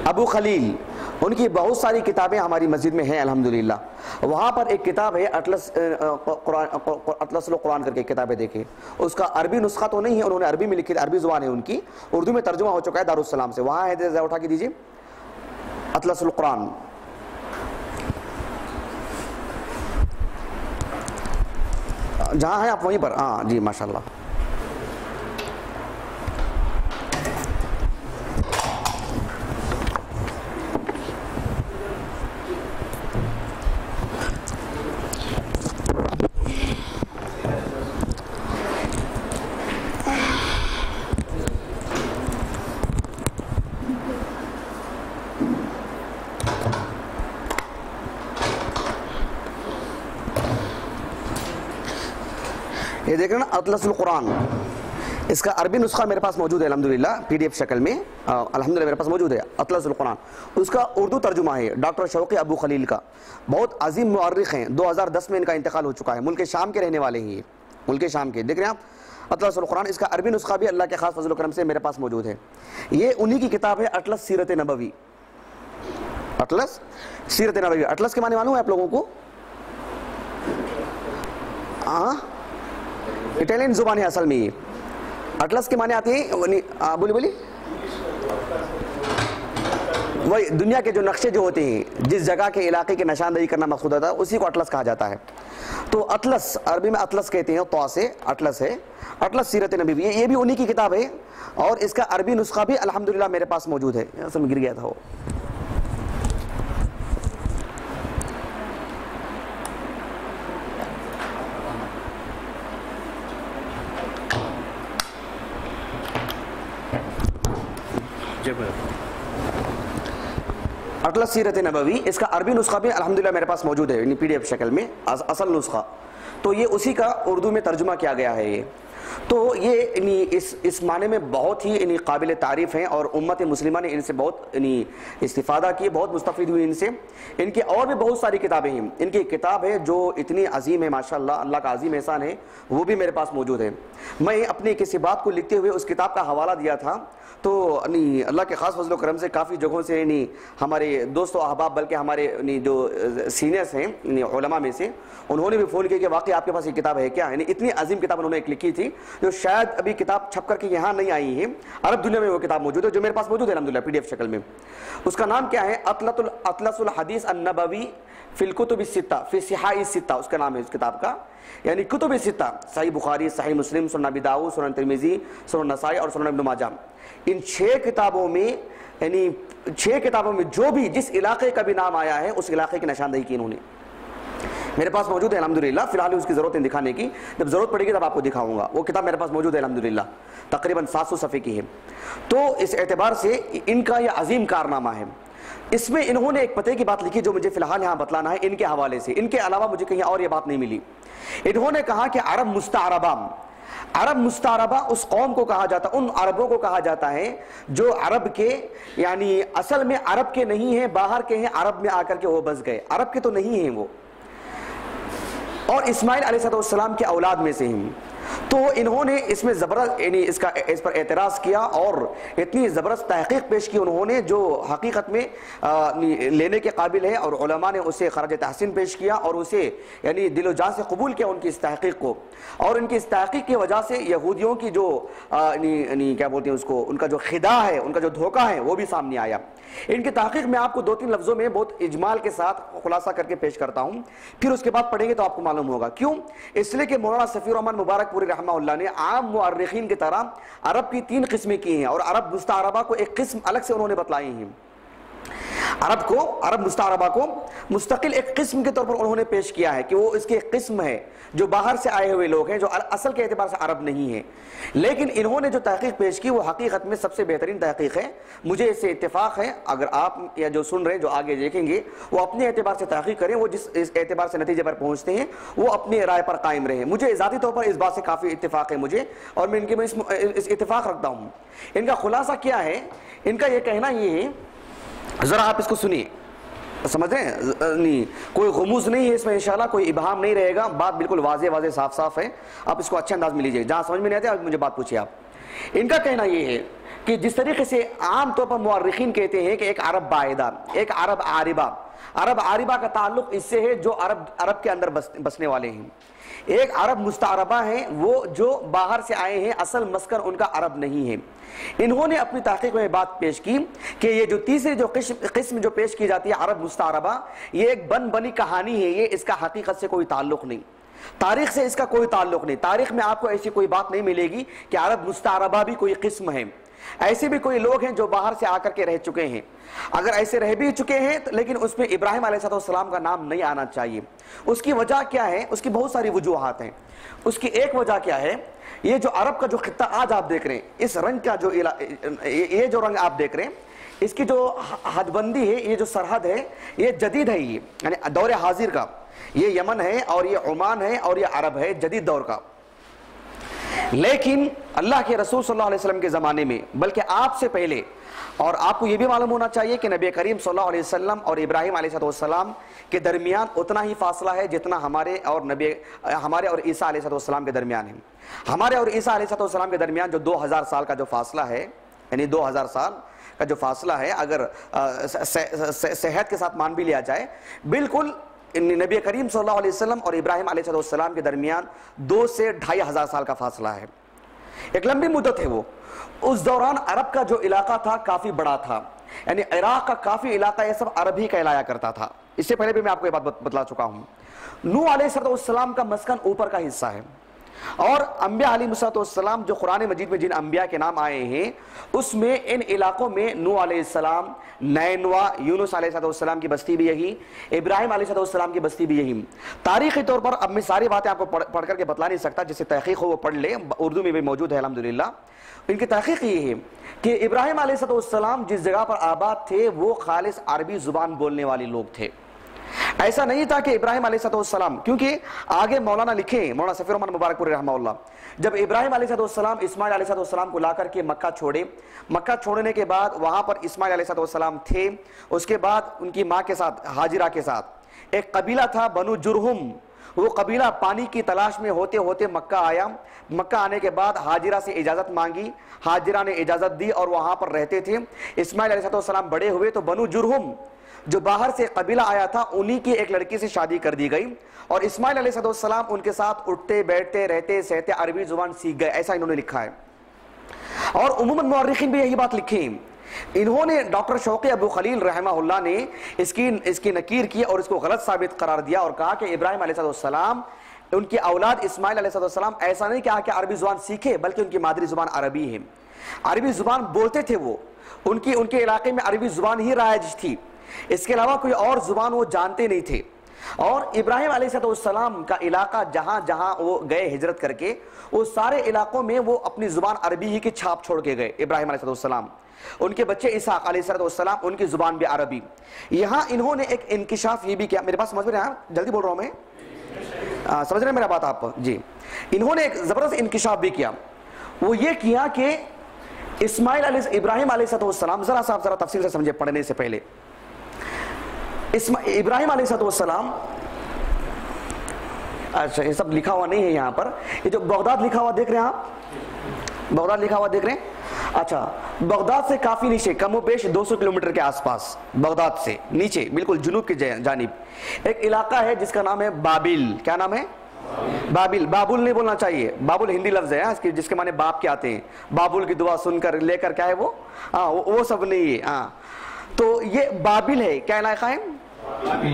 अबू खलील, उनकी बहुत सारी किताबें हमारी मस्जिद में हैं अल्हम्दुलिल्लाह। वहाँ पर एक किताब है अटलसुल कुरान करके किताबें देखे, उसका अरबी नुस्खा तो नहीं है, उन्होंने अरबी में लिखी, अरबी जुबान है उनकी, उर्दू में तर्जुमा हो चुका है दारुस्सलाम से। वहाँ है, उठा के दीजिए अटलसुल कुरान, जहाँ है आप वहीं पर, हाँ जी माशाल्लाह। ये देख रहे हैं ना अतलसुल कुरान, इसका अरबी नुस्खा मेरे पास मौजूद है अल्हम्दुलिल्लाह, पीडीएफ शक्ल में अल्हम्दुलिल्लाह मेरे पास मौजूद है अतलसुल कुरान। उसका उर्दू तर्जुमा है डॉक्टर शौकी अबू खलील का, बहुत अजीम मुअर्रिख हैं, 2010 में इनका इंतकाल हो चुका है, मुल्क शाम के रहने वाले हैं ये, मुल्क शाम के। देख रहे हैं आप अतलसुल कुरान, इसका अरबी नुस्खा भी अल्लाह के खास फजल करम से मेरे पास मौजूद है। ये उन्हीं की किताब है अटलस सीरत नबवी, अटलस सीरत नबवी। अटलस के माने मालूम है आप लोगों को? हाँ, इटालियन जुबान है असल में ये। अटलस के माने आते हैं, बोली बोली, वही दुनिया के जो नक्शे जो होते हैं, जिस जगह के इलाके की निशानदेही करना मकसूद होता है, उसी को अटलस कहा जाता है। तो अटलस अरबी में अटलस कहते हैं, तो से अटलस है, अटलस सीरत नबी, ये भी उन्हीं की किताब है, और इसका अरबी नुस्खा भी अल्हम्दुलिल्लाह मेरे पास मौजूद है। असल में गिर गया था वो। अटलस सीरत नबवी, इसका अरबी नुस्खा भी अल्हम्दुलिल्लाह मेरे पास मौजूद है पीडीएफ शक्ल में, असल नुस्खा। तो ये उसी का उर्दू में तर्जुमा किया गया है ये। तो ये इस माने में बहुत ही काबिल तारीफ़ हैं, और उम्मत मुस्लिमा ने इनसे बहुत इस्तिफ़ादा की, बहुत मुस्तफ़ीद हुई इनसे। इनकी और भी बहुत सारी किताबें हैं, इनकी किताब है जो इतनी अजीम है माशाअल्लाह, अल्लाह का अजीम एहसान है, वो भी मेरे पास मौजूद है। मैं अपनी किसी बात को लिखते हुए उस किताब का हवाला दिया था, तो अल्लाह के ख़ास फजल करम से काफ़ी जगहों से हमारे दोस्तों अहबाब, बल्कि हमारे जो सीनियर्स हैं उलमा में से, उन्होंने भी फ़ोन किया कि वाकई आपके पास ये किताब है क्या। यानी इतनी अजीम किताब उन्होंने एक लिखी थी, जो शायद अभी किताब छप करके यहाँ नहीं आई है, अरब दुनिया में वो किताब मौजूद है, जो मेरे पास मौजूद है अल्हम्दुलिल्लाह पीडीएफ शक्ल में। उसका नाम क्या है? अतलसुल हदीस अन्नबवी फिल कुतुब सित्ता फी सिहाई सित्ता, उसका नाम है इस किताब का। यानी कुतुब सित्ता, सही बुखारी, सही मुस्लिम, सुनन अबी दाऊद, सुनन तिरमिज़ी, सुनन नसाई और सुनन इब्न माजा, इन 6 किताबों में, यानी 6 किताबों में जो भी जिस इलाके का भी नाम आया है, उस इलाके की निशानदेही की इन्होंने मेरे पास मौजूद है अल्हम्दुलिल्लाह। फिलहाल उसकी ज़रूरत नहीं दिखाने की, जब ज़रूरत पड़ेगी तब आपको दिखाऊंगा। वो किताब मेरे पास मौजूद है अल्हम्दुलिल्लाह, तकरीबन 700 सफ़े की है। तो इस एतबार से इनका यह अजीम कारनामा है। इसमें इन्होंने एक पते की बात लिखी जो मुझे फिलहाल यहाँ बतलाना है इनके हवाले से, इनके अलावा मुझे कहीं और ये बात नहीं मिली। इन्होंने कहा कि अरब मुस्तारबा, अरब मुस्तारबा उस कौम को कहा जाता, उन अरबों को कहा जाता है जो अरब के, यानी असल में अरब के नहीं है, बाहर के हैं, अरब में आकर के वो बस गए, अरब के तो नहीं हैं वो, और इस्माइल अलैहिस्सलाम के औलाद में से हैं। तो इन्होंने इसमें ज़बरदस्त यानी इस पर एतराज़ किया, और इतनी ज़बरदस्त तहक़ीक़ पेश की उन्होंने जो हकीकत में लेने के काबिल है, और उलमा ने उसे खराज तहसीन पेश किया, और उसे यानी दिलो जान से कबूल किया उनकी इस तहक़ीक़ को। और इनकी इस तहक़ीक़ की वजह से यहूदियों की जो क्या बोलते हैं उसको, उनका जो खिदा है, उनका जो धोखा है, वो भी सामने आया। इनकी तहक़ीक़ में आपको 2-3 लफ्ज़ों में बहुत इजमाल के साथ खुलासा करके पेश करता हूँ, फिर उसके बाद पढ़ेंगे तो आपको मालूम होगा क्यों। इसलिए कि मौलाना सफ़ी रहमान मुबारक पूरी रहमतुल्लाह ने आम मुअर्रिखीन की तरह अरब की 3 किस्में की हैं, और अरब मुस्तारबा को एक किस्म अलग से उन्होंने बतलाई हैं। अरब को, अरब मुस्तारबा को मुस्तकिल एक किस्म के तौर पर उन्होंने पेश किया है कि वो इसकी एक किस्म है जो बाहर से आए हुए लोग हैं, जो असल के एतबार से अरब नहीं है। लेकिन इन्होंने जो तहकीक पेश की वो हकीकत में सबसे बेहतरीन तहकीक है। मुझे इससे इत्तेफाक है, अगर आप या जो सुन रहे हैं, जो आगे देखेंगे, वो अपने एतबार से तहकीक करें, वो जिस एतबार से नतीजे पर पहुंचते हैं वो अपनी राय पर कायम रहे। मुझे ज़ाती तौर पर इस बात से काफ़ी इत्तेफाक है मुझे, और मैं इनके में इस इत्तेफाक रखता हूँ। इनका खुलासा क्या है? इनका ये कहना ये है, जरा आप इसको सुनिए, समझ रहे हैं? नहीं, कोई गुमूज नहीं है इसमें, इंशाल्लाह कोई इबहाम नहीं रहेगा, बात बिल्कुल वाजे वाजे साफ साफ है। आप इसको अच्छे अंदाज में लीजिए, जहां समझ में नहीं आते मुझे बात पूछिए आप। इनका कहना ये है कि जिस तरीके से आम तौर पर मुअर्रिखीन कहते हैं कि एक अरब बायदा, एक अरब आरिबा, अरब आरिबा का ताल्लुक इससे है जो अरब के अंदर बसने वाले हैं। एक अरब मुस्तारबा है वो जो बाहर से आए हैं, असल मस्कन उनका अरब नहीं है। इन्होंने अपनी तहकीक में बात पेश की कि ये जो तीसरी जो किस्म जो पेश की जाती है अरब मुस्तारबा, ये एक बन बनी कहानी है, ये इसका हकीकत से कोई ताल्लुक नहीं, तारीख से इसका कोई ताल्लुक नहीं। तारीख में आपको ऐसी कोई बात नहीं मिलेगी कि अरब मुस्तारबा भी कोई किस्म है। ऐसे भी कोई लोग हैं जो बाहर से आकर के रह चुके हैं, अगर ऐसे रह भी चुके हैं तो लेकिन उसमें इब्राहिम अलैहिस्सलाम का नाम नहीं आना चाहिए। उसकी वजह क्या है? उसकी बहुत सारी वजूहात हैं। उसकी एक वजह क्या है? ये जो अरब का जो खित्ता आज आप देख रहे हैं, इस रंग का जो ये जो रंग आप देख रहे हैं, इसकी जो हदबंदी है, ये जो सरहद है, ये जदीद है, ये यानी दौर हाजिर का। ये यमन है और ये ओमान है और ये अरब है, जदीद दौर का। लेकिन अल्लाह के रसूल सल्लल्लाहु अलैहि वसल्लम के ज़माने में, बल्कि आपसे पहले, और आपको यह भी मालूम होना चाहिए कि नबी करीम सल्लल्लाहु अलैहि वसल्लम और इब्राहिम अलैहिस्सलाम के दरमियान उतना ही फासला है जितना हमारे और ईसा अलैहिस्सलाम के दरमियान है। हमारे और ईसा अलैहिस्सलाम के दरमियान जो 2000 साल का जो फासला है, यानी 2000 साल का जो फासला है, अगर सेहत के साथ मान भी लिया जाए, बिल्कुल नबी करीम सल्लल्लाहु अलैहि वसल्लम और इब्राहिम अलैहिस्सलाम के दरमियान 2 से 2500 साल का फासला है। एक लंबी मुद्दत है वो। उस दौरान अरब का जो इलाका था काफी बड़ा था, यानी इराक का काफी इलाका ये सब अरब ही कहलाया करता था। इससे पहले भी मैं आपको ये बात बतला चुका हूं। नूह अलैहिस्सलाम का मस्कन ऊपर का हिस्सा है, और अंबिया अलैहिस्सलाम जो कुरान मजीद में जिन अंबिया के नाम आए हैं उसमें इन इलाकों में नूह अलैहिस्सलाम, नैनवा, यूनुस अलैहिस्सलाम की बस्ती भी यही, इब्राहिम अलैहिस्सलाम की बस्ती भी यही। तारीखी तौर पर अब मैं सारी बातें आपको पढ़ करके बतला नहीं सकता, जिससे तहकीक हो वो पढ़ ले, उर्दू में भी मौजूद है अल्हम्दुलिल्लाह। इनकी तहकीक ये है कि इब्राहिम अलैहिस्सलाम जिस जगह पर आबाद थे वो खालिस अरबी जुबान बोलने वाले लोग थे। ऐसा नहीं था कि इब्राहिम अलैहिस्सलाम, क्योंकि आगे मौलाना लिखे, मौलाना सफीर रहमान मुबारकपुरी रहमहुल्लाह, जब इब्राहिम अलैहिस्सलाम इस्माइल अलैहिस्सलाम को लाकर के मक्का छोड़े, मक्का छोड़ने के बाद वहां पर इस्माइल अलैहिस्सलाम थे, उसके बाद उनकी मां के साथ, हाजिरा के साथ एक कबीला था बनु जुरहुम। वो कबीला पानी की तलाश में होते होते मक्का आया। मक्का आने के बाद हाजिरा से इजाजत मांगी, हाजिरा ने इजाजत दी और वहां पर रहते थे। इस्माइल अलैहिस्सलाम बड़े हुए तो बनु जुरहुम जो बाहर से कबीला आया था उन्हीं की एक लड़की से शादी कर दी गई, और इस्माइल अलैहिस्सलाम उनके साथ उठते बैठते रहते सहते अरबी जुबान सीख गए, ऐसा इन्होंने लिखा है। और उम्मन मुअर्रिखीन भी यही बात लिखी। इन्होंने डॉक्टर शौकी अबू खलील रहमहुल्लाह ने इसकी नकीर की और इसको गलत साबित करार दिया और कहा कि इब्राहिम अलैहिस्सलाम, उनकी औलाद इस्माइल अलैहिस्सलाम ऐसा नहीं कहा कि अरबी जुबान सीखे, बल्कि उनकी मादरी जुबान अरबी है, अरबी जुबान बोलते थे वो। उनके इलाके में अरबी जुबान ही राइज थी, इसके अलावा कोई और जुबान वो जानते नहीं थे। और इब्राहिम अलैहिस्सलाम का इलाका जहां जहां वो गए हिजरत करके, वो सारे इलाकों में वो अपनी जुबान अरबी ही की छाप छोड़ के गए इब्राहिम अलैहिस्सलाम। उनके बच्चे इसहाक अलैहिस्सलाम, उनकी जुबान भी अरबी। यहां इन्होंने एक इंकिशाफ ये भी किया, मेरे पास समझ में रहे हैं, जल्दी बोल रहा हूं मैं, समझ रहे हैं मेरा बात आप जी। इन्होंने एक जबरदस्त इंकिशाफ भी किया, वो ये किया कि इब्राहिम अलैहिस्सलाम, जरा तफसील से समझे पढ़ने से पहले। इब्राहिम अलैहिस्सलाम, अच्छा ये सब लिखा हुआ नहीं है यहाँ पर, ये जो बगदाद लिखा हुआ देख रहे हैं आप, बगदाद लिखा हुआ देख रहे हैं, अच्छा बगदाद से काफी नीचे, कमोबेश 200 किलोमीटर के आसपास, बगदाद से नीचे बिल्कुल जुनूब की जानिब एक इलाका है जिसका नाम है बाबिल। क्या नाम है? बाबिल। बाबुल नहीं बोलना चाहिए, बाबुल हिंदी लफ्ज है जिसके माने बाप के आते हैं। बाबुल की दुआ सुनकर लेकर क्या है वो, हाँ वो सब नहीं है। हाँ तो ये बाबिल है, क्या इलाका है?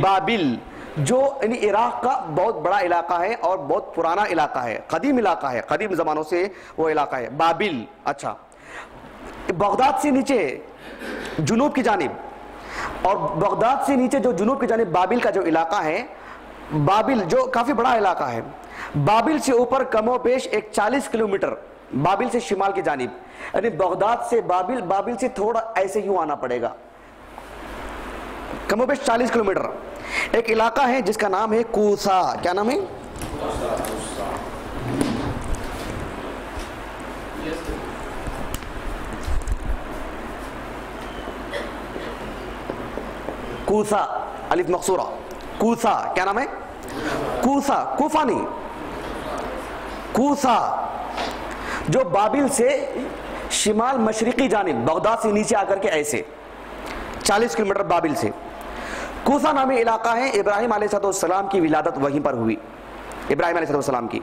बाबिल, जो यानी इराक का बहुत बड़ा इलाका है और बहुत पुराना इलाका है, कदीम इलाका है, कदीम जमानों से वो इलाका है बाबिल। अच्छा, बगदाद से नीचे जुनूब की जानिब और बगदाद से नीचे जो जुनूब की जानिब बाबिल का जो इलाका है, बाबिल जो काफी बड़ा इलाका है, बाबिल से ऊपर कमोपेश एक 40 किलोमीटर बाबिल से शिमाल की जानिब, यानी बगदाद से बाबिल, बाबिल से थोड़ा ऐसे यूं आना पड़ेगा, कमोपेश 40 किलोमीटर एक इलाका है जिसका नाम है कूसा। क्या नाम है? कूसा, अलिफ मकसूरा, कूसा। क्या नाम है? कूसा, कूफा नहीं, कूसा, जो बाबिल से शिमाल मशरिकी जानिब बगदाद से नीचे आकर के ऐसे 40 किलोमीटर बाबिल से कूसा नामी इलाका है। इब्राहिम अलैहिस्सलाम की विलादत वहीं पर हुई। इब्राहिम अलैहिस्सलाम की,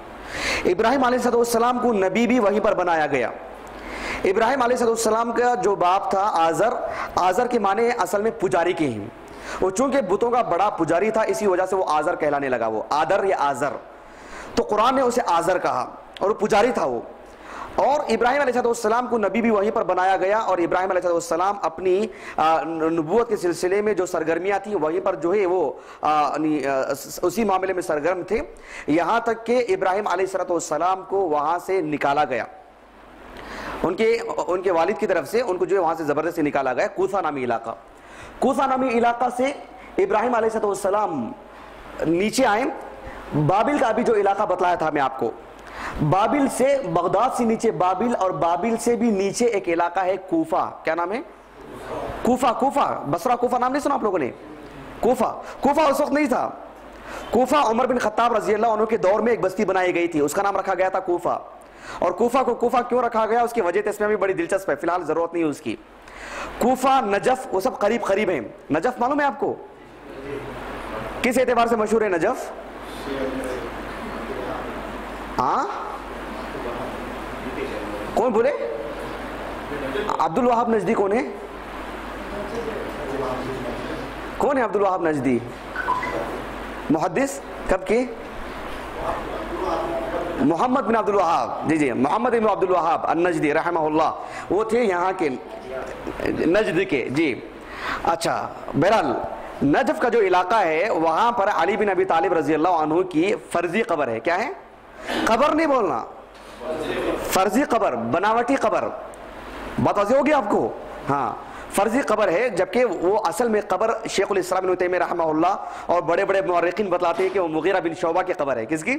इब्राहिम अलैहिस्सलाम को नबी भी वहीं पर बनाया गया। इब्राहिम अलैहिस्सलाम का जो बाप था आजर, आजर के माने असल में पुजारी के हैं, वो चूंकि बुतों का बड़ा पुजारी था इसी वजह से वो आजर कहलाने लगा, वो आदर या आजर, तो कुरान ने उसे आजर कहा और वो पुजारी था वो। और इब्राहिम अलैहिस्सलाम को नबी भी वहीं पर बनाया गया और इब्राहिम अलैहिस्सलाम अपनी नबूवत के सिलसिले में जो सरगर्मियां थी वहीं पर जो है वो उसी मामले में सरगर्म थे, यहां तक कि इब्राहिम अलैहिस्सलाम को वहां से निकाला गया, उनके वालिद की तरफ से उनको जो है वहां से जबरदस्ती निकाला गया। कूसा नामी इलाका, कूसा नामी इलाका से इब्राहिम अलैहिस्सलाम नीचे आए। बाबिल का अभी जो इलाका बतलाया था मैं आपको, बाबिल से बगदाद से नीचे बाबिल और बाबिल से भी नीचे एक इलाका है कूफा। क्या नाम है? कूफा। कूफा बसरा, कूफा नाम नहीं सुना आप लोगों ने? कूफा, कूफा उस वक्त नहीं था। कूफा उमर बिन खत्ताब रजी अल्लाह अन्हु के दौर में एक बस्ती बनाई गई थी, उसका नाम रखा गया था कूफा। और कूफा को कूफा क्यों रखा गया उसकी वजह इसमें भी बड़ी दिलचस्प है, फिलहाल जरूरत नहीं है उसकी। कूफा, नजफ, वो सब करीब करीब हैं। नजफ मालूम है आपको? किस एतबार से मशहूर है नजफ? हाँ, कौन बोले? अब्दुल वहाब नजदी कौन है? कौन है अब्दुल वहाब नजदी? मुहद्दिस कब के? मोहम्मद बिन अब्दुल वहाब, जी जी, मोहम्मद बिन अब्दुल वहाब अन-नजदी रहमहुल्लाह, वो थे यहाँ के नजद के, जी। अच्छा, बहरहाल नजफ का जो इलाका है वहां पर अली बिन अबी तालिब रजी अल्लाह अन्हु की फर्जी कब्र है। क्या है? कब्र नहीं बोलना, फर्जी कब्र, बनावटी कब्र, बात वाज़ेह होगी आपको? हाँ, फर्जी कब्र है, जबकि वो असल में कब्र शेखुल इस्लाम इब्न तैमिय्या रहमहुल्लाह और बड़े बड़े मुअर्रिखीन बतलाते हैं कि वो मुगीरा बिन शोबा की कब्र है। किसकी?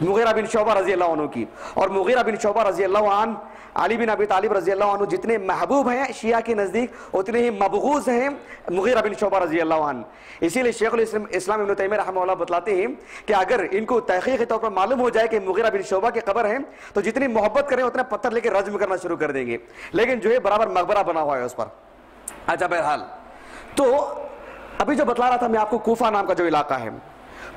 मुगीरा बिन शोबा रजी अल्लाह अन्हु की। और मुगीरा बिन शोबा रजी अल्लाह अन्हु अली बिन अबी तालिब रजी अल्लाह अन्हु जितने महबूब हैं शिया के नज़दीक उतने ही मबगूज़ हैं मुगीरा बिन शोबा रजी अल्लाह अन्हु। इसीलिए शेखुल इस्लाम इब्न तैमिय्या रहमहुल्लाह बतलाते हैं कि अगर इनको तहक़ीक़ के तौर पर मालूम हो जाए कि मुगीरा बिन शोबा की कब्र है तो जितनी मोहब्बत करें उतना पत्थर लेके रज्म करना शुरू कर देंगे, लेकिन जो है बराबर मकबरा बना हुआ है उस पर। अच्छा, बहरहाल तो अभी जो बतला रहा था मैं आपको, कूफा नाम का जो इलाका है,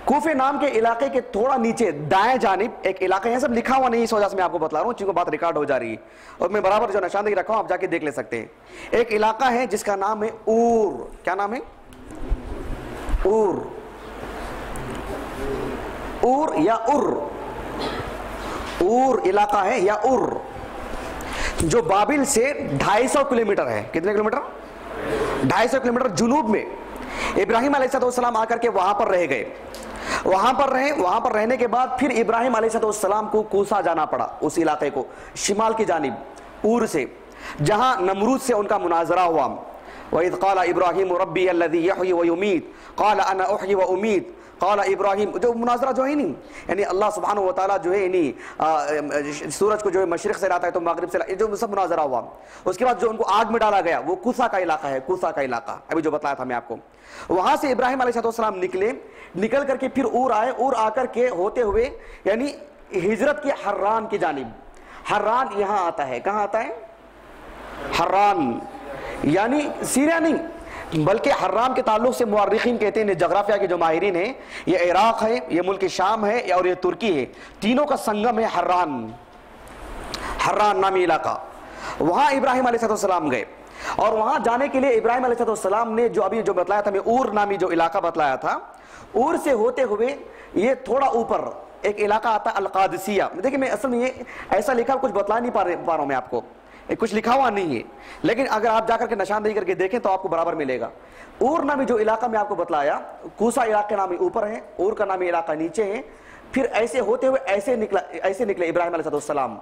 कूफे नाम के इलाके के थोड़ा नीचे दाएं जानिब एक इलाका है, सब लिखा हुआ नहीं इस वजह से मैं आपको बतला रहा हूँ क्योंकि बात रिकॉर्ड हो जा रही है और मैं बराबर जो निशानदेही रखा हूं आप जाके देख ले सकते हैं। एक इलाका है जिसका नाम है ऊर। क्या नाम है? ऊर, ऊर या उर, ऊर इलाका है या उर, जो बाबिल से 250 किलोमीटर है। कितने किलोमीटर? 250 किलोमीटर जुनूब में। इब्राहिम अलैहिस्सलाम आकर के वहां पर रह गए, वहां पर रहने के बाद फिर इब्राहिम अलैहिस्सलाम को कूसा जाना पड़ा, उस इलाके को शिमाल की जानिब ऊर से, जहां नमरूद से उनका मुनाजरा हुआ। वइज़ क़ाल इब्राहिम रब्बी अल्लज़ी यहयी व युमीत क़ाल अना उहयी व उमीत क़ाल इब्राहिम, जो मुनाजरा जो है नहीं, यानी अल्लाह सुब्हानहु व तआला जो है यानी सूरज को जो है मशरिक से लाता है तो मगरिब से, जो सब मुनाजरा हुआ। उसके बाद जो उनको आग में डाला गया वो कूसा का इलाका है, कूसा का इलाका अभी जो बताया था मैं आपको। वहां से इब्राहिम अलैहिस्सलाम निकले, निकल करके फिर ऊर आए, ऊर आकर के होते हुए यानी हिजरत की हर्रान की जानिब, हर्रान यहां आता है, कहां आता है? हर्रान, यानी सीरिया नहीं बल्कि हर्रान के ताल्लुक से मुअर्रिखीन कहते हैं, जगराफिया के जो माहिरीन हैं, ये इराक है, ये मुल्क शाम है और ये तुर्की है, तीनों का संगम है हर्रान, हर्रान नामी इलाका। वहां इब्राहिम अलैहिस्सलाम गए और वहां जाने के लिए इब्राहिम अलैहिस्सलाम ने जो अभी जो बतलाया था मैं, ऊर नामी जो इलाका बतलाया था, ऊर से होते हुए ये थोड़ा ऊपर एक इलाका आता है अल-क़ादिसिया। देखिए मैं असल में ये ऐसा लिखा कुछ बतला नहीं पा रहा हूं मैं आपको, कुछ लिखा हुआ नहीं है, लेकिन अगर आप जाकर के निशानदेही करके देखें तो आपको बराबर मिलेगा। ऊर नामी जो इलाका में आपको बतलाया, कूसा इलाके नामी ऊपर है, ऊर का नामी इलाका नीचे है, फिर ऐसे होते हुए ऐसे निकले इब्राहिम अलैहिस्सलाम।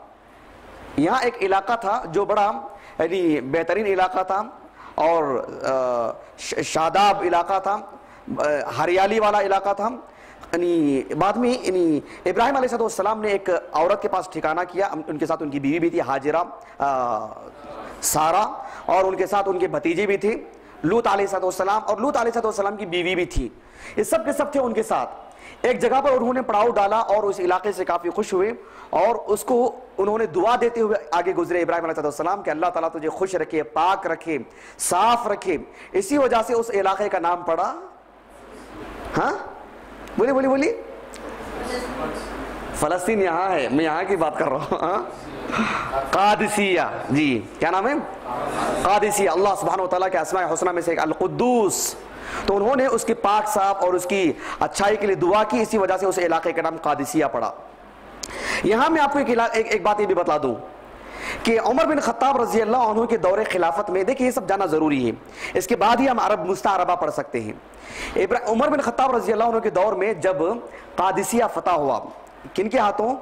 यहाँ एक इलाका था जो बड़ा यानी बेहतरीन इलाका था और शादाब इलाका था, हरियाली वाला इलाका था। बाद में इब्राहिम अलैहिस्सलाम ने एक औरत के पास ठिकाना किया, उनके साथ उनकी बीवी भी थी हाजिरा, सारा, और उनके साथ उनके भतीजे भी थे लूत अलैहिस्सलाम, और लूत अलैहिस्सलाम की बीवी भी थी। ये सब के सब थे उनके साथ। एक जगह पर उन्होंने पड़ाव डाला और उस इलाके से काफी खुश हुए और उसको उन्होंने दुआ देते हुए आगे गुजरे इब्राहिम अलैहिस्सलाम कि अल्लाह ताला तुझे खुश रखे, पाक रखे, साफ रखे। इसी वजह से उस इलाके का नाम पड़ा, हाँ बोली बोली बोली, फलस्तीन यहाँ है, मैं यहाँ की बात कर रहा हूँ, कादिसिया। जी क्या नाम है? कादिसिया। अल्लाह सुब्हानहू व तआला के अस्माए हुस्ना में से एक अल-कुद्दूस। तो उन्होंने उसकी पाक साफ और उसकी अच्छाई के लिए दुआ की, इसी वजह से उस इलाके का नाम कादिसिया पड़ा। यहां मैं आपको एक बात ये भी बता दूं कि उमर बिन खत्ताब रजी अल्लाह अन्हु के दौरे खिलाफत में, देखिए ये सब जाना जरूरी है, इसके बाद ही हम अरब मुस्ताअरबा पढ़ सकते हैं। उमर बिन खत्ताब रजी अल्लाह अन्हु के दौर में जब कादिसिया फतह हुआ, किनके हाथों?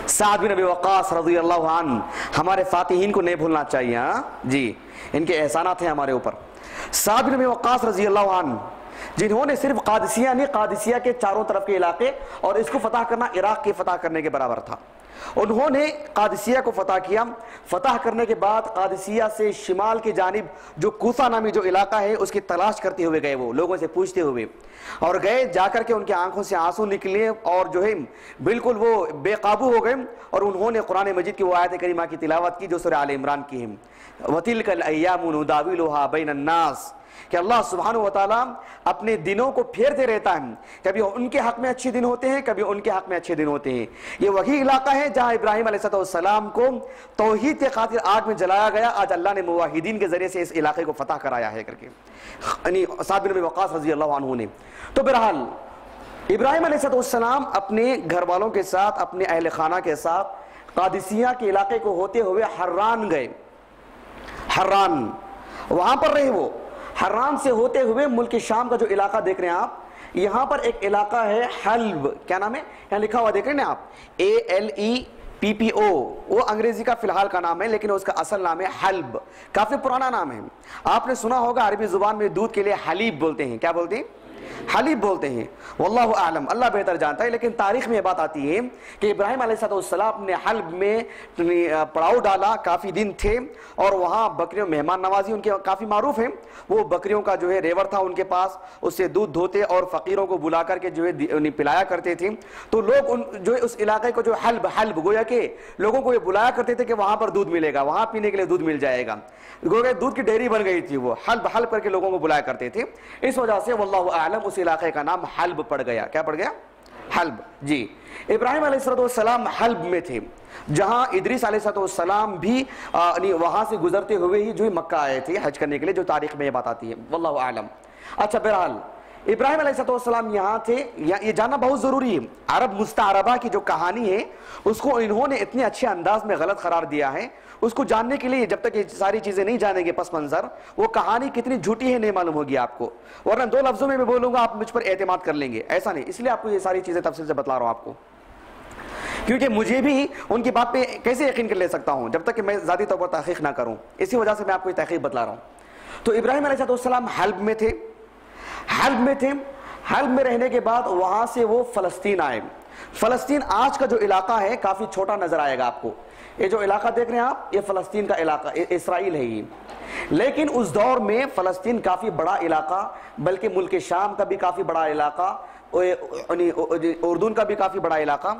साद बिन अबी वक्कास रज़ियल्लाहु अन्हु। हमारे फातिहीन को नहीं भूलना चाहिए, हाँ जी, इनके एहसानात हैं हमारे ऊपर। साद बिन अबी वक्कास रज़ियल्लाहु अन्हु, जिन्होंने सिर्फ कादिसिया नहीं, कादिसिया के चारों तरफ के इलाके, और इसको फतह करना इराक के फतह करने के बराबर था। उन्होंने कादिसिया को फतह किया। फतह करने के बाद कादिसिया से शिमाल की जानिब जो कूसा नामी जो इलाका है उसकी तलाश करते हुए गए, वो लोगों से पूछते हुए, और गए जाकर के उनके आंखों से आंसू निकले और जो है बिल्कुल वो बेकाबू हो गए, और उन्होंने कुरान मजीद की वो आयत करीमा की तिलावत की जो सूरह आल इमरान की है, वतिलकल अय्यामु नुदाविलुहा बैनन नास, कि अल्लाह सुब्हानहू व तआला अपने दिनों को फेरते रहता है, कभी उनके हक में अच्छे दिन होते हैं, कभी उनके हक में अच्छे दिन होते हैं। ये वही इलाका है जहां इब्राहिम अलैहिस्सलाम को तौहीद के खातिर आग में जलाया गया। आज अल्लाह ने मुवाहिदीन के जरिए से इस इलाके को फतह कराया है करके, साद बिन अबी वक्कास रज़ियल्लाहु अन्हु ने। तो बहरहाल इब्राहिम अलैहिस्सलाम अपने घर वालों के साथ, अपने अहल खाना के साथ कादिसिया के इलाके को होते हुए हर्रान गए। हर्रान, वहां पर रहे वो। हर्रान से होते हुए मुल्क शाम का जो इलाका देख रहे हैं आप, यहां पर एक इलाका है हल्ब, क्या नाम है? यहां लिखा हुआ देख रहे हैं आप, ALEPPO, वो अंग्रेजी का फिलहाल का नाम है, लेकिन उसका असल नाम है हल्ब। काफी पुराना नाम है। आपने सुना होगा अरबी जुबान में दूध के लिए हलीब बोलते हैं। क्या बोलते हैं? हलीब बोलते हैं। वल्लाहु आलम, अल्लाह बेहतर जानता है। लेकिन तारीख में यह बात आती है कि इब्राहिम अलैहिस्सलाम ने हल्ब में पड़ाव डाला, काफ़ी दिन थे, और वहाँ बकरियों, मेहमान नवाजी उनके काफ़ी मारूफ है। वो बकरियों का जो है रेवर था उनके पास, उससे दूध धोते और फ़कीरों को बुला करके जो है पिलाया करते थे। तो लोग जो है उस इलाके को जो हल्ब हल्ब गोया के लोगों को ये बुलाया करते थे कि वहाँ पर दूध मिलेगा, वहाँ पीने के लिए दूध मिल जाएगा। गोया दूध की डेयरी बन गई थी, वो हल्ब हल्ब करके लोगों को बुलाया करते थे। इस वजह से वल्लाहु आलम उस इलाके का नाम हल्ब पड़ गया। क्या पड़ गया? हल्ब। जी, इब्राहिम अलैहिस्सलाम हल्ब में थे, जहां इदरीस अलैहिस्सलाम भी वहां से गुजरते हुए ही जो है मक्का आए थे हज करने के लिए, जो तारीख में ये बात आती है। वल्लाहु आलम। अच्छा, बहरहाल इब्राहिम अलैहिस्सलाम यहाँ थे। ये जानना बहुत जरूरी है, अरब मुस्ताअरबा की जो कहानी है उसको इन्होंने इतने अच्छे अंदाज में गलत करार दिया है। उसको जानने के लिए जब तक ये सारी चीजें नहीं जानेंगे पस मंजर, वो कहानी कितनी झूठी है नहीं मालूम होगी आपको। वरना दो लफ्जों में मैं बोलूंगा आप मुझ पर एतमाद कर लेंगे, ऐसा नहीं। इसलिए आपको ये सारी चीजें तफसील से बतला रहा हूं आपको, क्योंकि मुझे भी उनकी बात पे कैसे यकीन कर ले सकता हूं जब तक कि मैं ज़ाती तौर पर तहकीक ना करूं। इसी वजह से मैं आपको ये तहकीक बतला रहा हूं। तो इब्राहिम अलैहिस्सलाम हल्ब में थे। हल्ब में थे, हल्ब में रहने के बाद वहां से वो फलस्तीन आए। फलस्तीन आज का जो इलाका है काफी छोटा नजर आएगा आपको। ये जो इलाका देख रहे हैं आप, ये फलस्तीन का इलाका, इसराइल है ये। लेकिन उस दौर में फलस्तीन काफी बड़ा इलाका, बल्कि मुल्क शाम का भी काफी बड़ा इलाका, उर्दून का भी काफी बड़ा इलाका,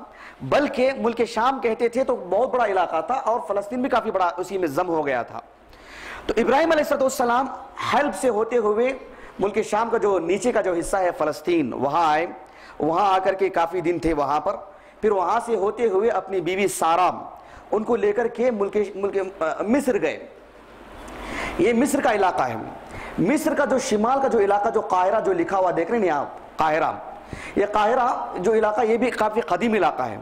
बल्कि मुल्क शाम कहते थे तो बहुत बड़ा इलाका था, और फलस्तीन भी काफी बड़ा उसी में जम हो गया था। तो इब्राहिम अलैहिस्सलाम हल्ब से होते हुए मुल्क शाम का जो नीचे का जो हिस्सा है फलस्तीन, वहां आए। वहां आकर के काफी दिन थे वहां पर। फिर वहां से होते हुए अपनी बीवी सारा उनको लेकर के मुल्क मिस्र गए। ये मिस्र का इलाका है। मिस्र का जो शिमाल का जो इलाका, जो काहिरा जो लिखा हुआ देख रहे हैं आप, काहिरा, ये काहिरा जो इलाका ये भी काफ़ी कदीम इलाका है।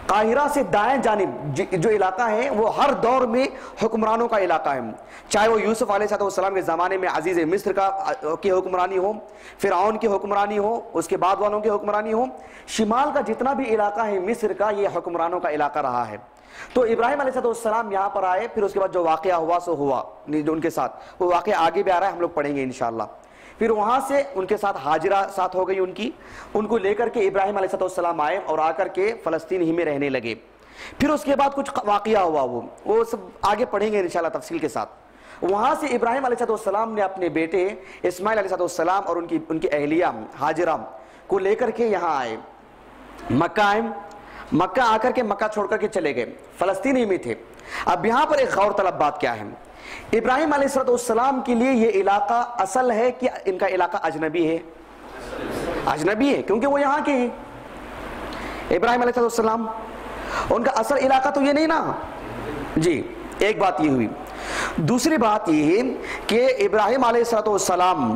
काहिरा से दाएं जानिब जो इलाका है वो हर दौर में हुक्मरानों का इलाका है, चाहे वो यूसुफ अलैहिस्सलाम के ज़माने में अजीज़ मिस्र की हुक्मरानी हो, फ़िरऔन की हुक्मरानी हो, उसके बाद वालों की हुक्मरानी हो, शिमाल का जितना भी इलाका है मिस्र का, ये हुक्मरानों का इलाका रहा है। तो इब्राहिम अलैहिस्सलाम यहाँ पर आए, फिर उसके बाद जो वाक़या हुआ सो हुआ जो उनके साथ, वो वाक़या आगे भी आ रहा है, हम लोग पढ़ेंगे इंशाअल्लाह। फिर वहाँ से उनके साथ हाजिरा साथ हो गई उनको लेकर के इब्राहिम अलैहिस्सलाम आए और आकर के फ़लस्तीन ही में रहने लगे। फिर उसके बाद कुछ वाक़या हुआ, वो सब आगे पढ़ेंगे इंशाअल्लाह तफसील के साथ। वहाँ से इब्राहिम अलैहिस्सलाम ने अपने बेटे इस्माइल अलैहिस्सलाम और उनकी अहलिया हाजिरा को लेकर के यहाँ आए, मक्का आए। मक्का आकर के मक्का छोड़ करके चले गए, फ़लस्तीन ही में थे। अब यहाँ पर एक गौर तलब बात क्या है, इब्राहिम अलैहिस्सलाम के लिए ये इलाका असल है कि इनका इलाका अजनबी है? अजनबी है, क्योंकि वो यहाँ के हैं। इब्राहिम अलैहिस्सलाम उनका असल इलाका तो ये नहीं ना जी। एक बात ये हुई। दूसरी बात ये है कि इब्राहिम अलैहिस्सलाम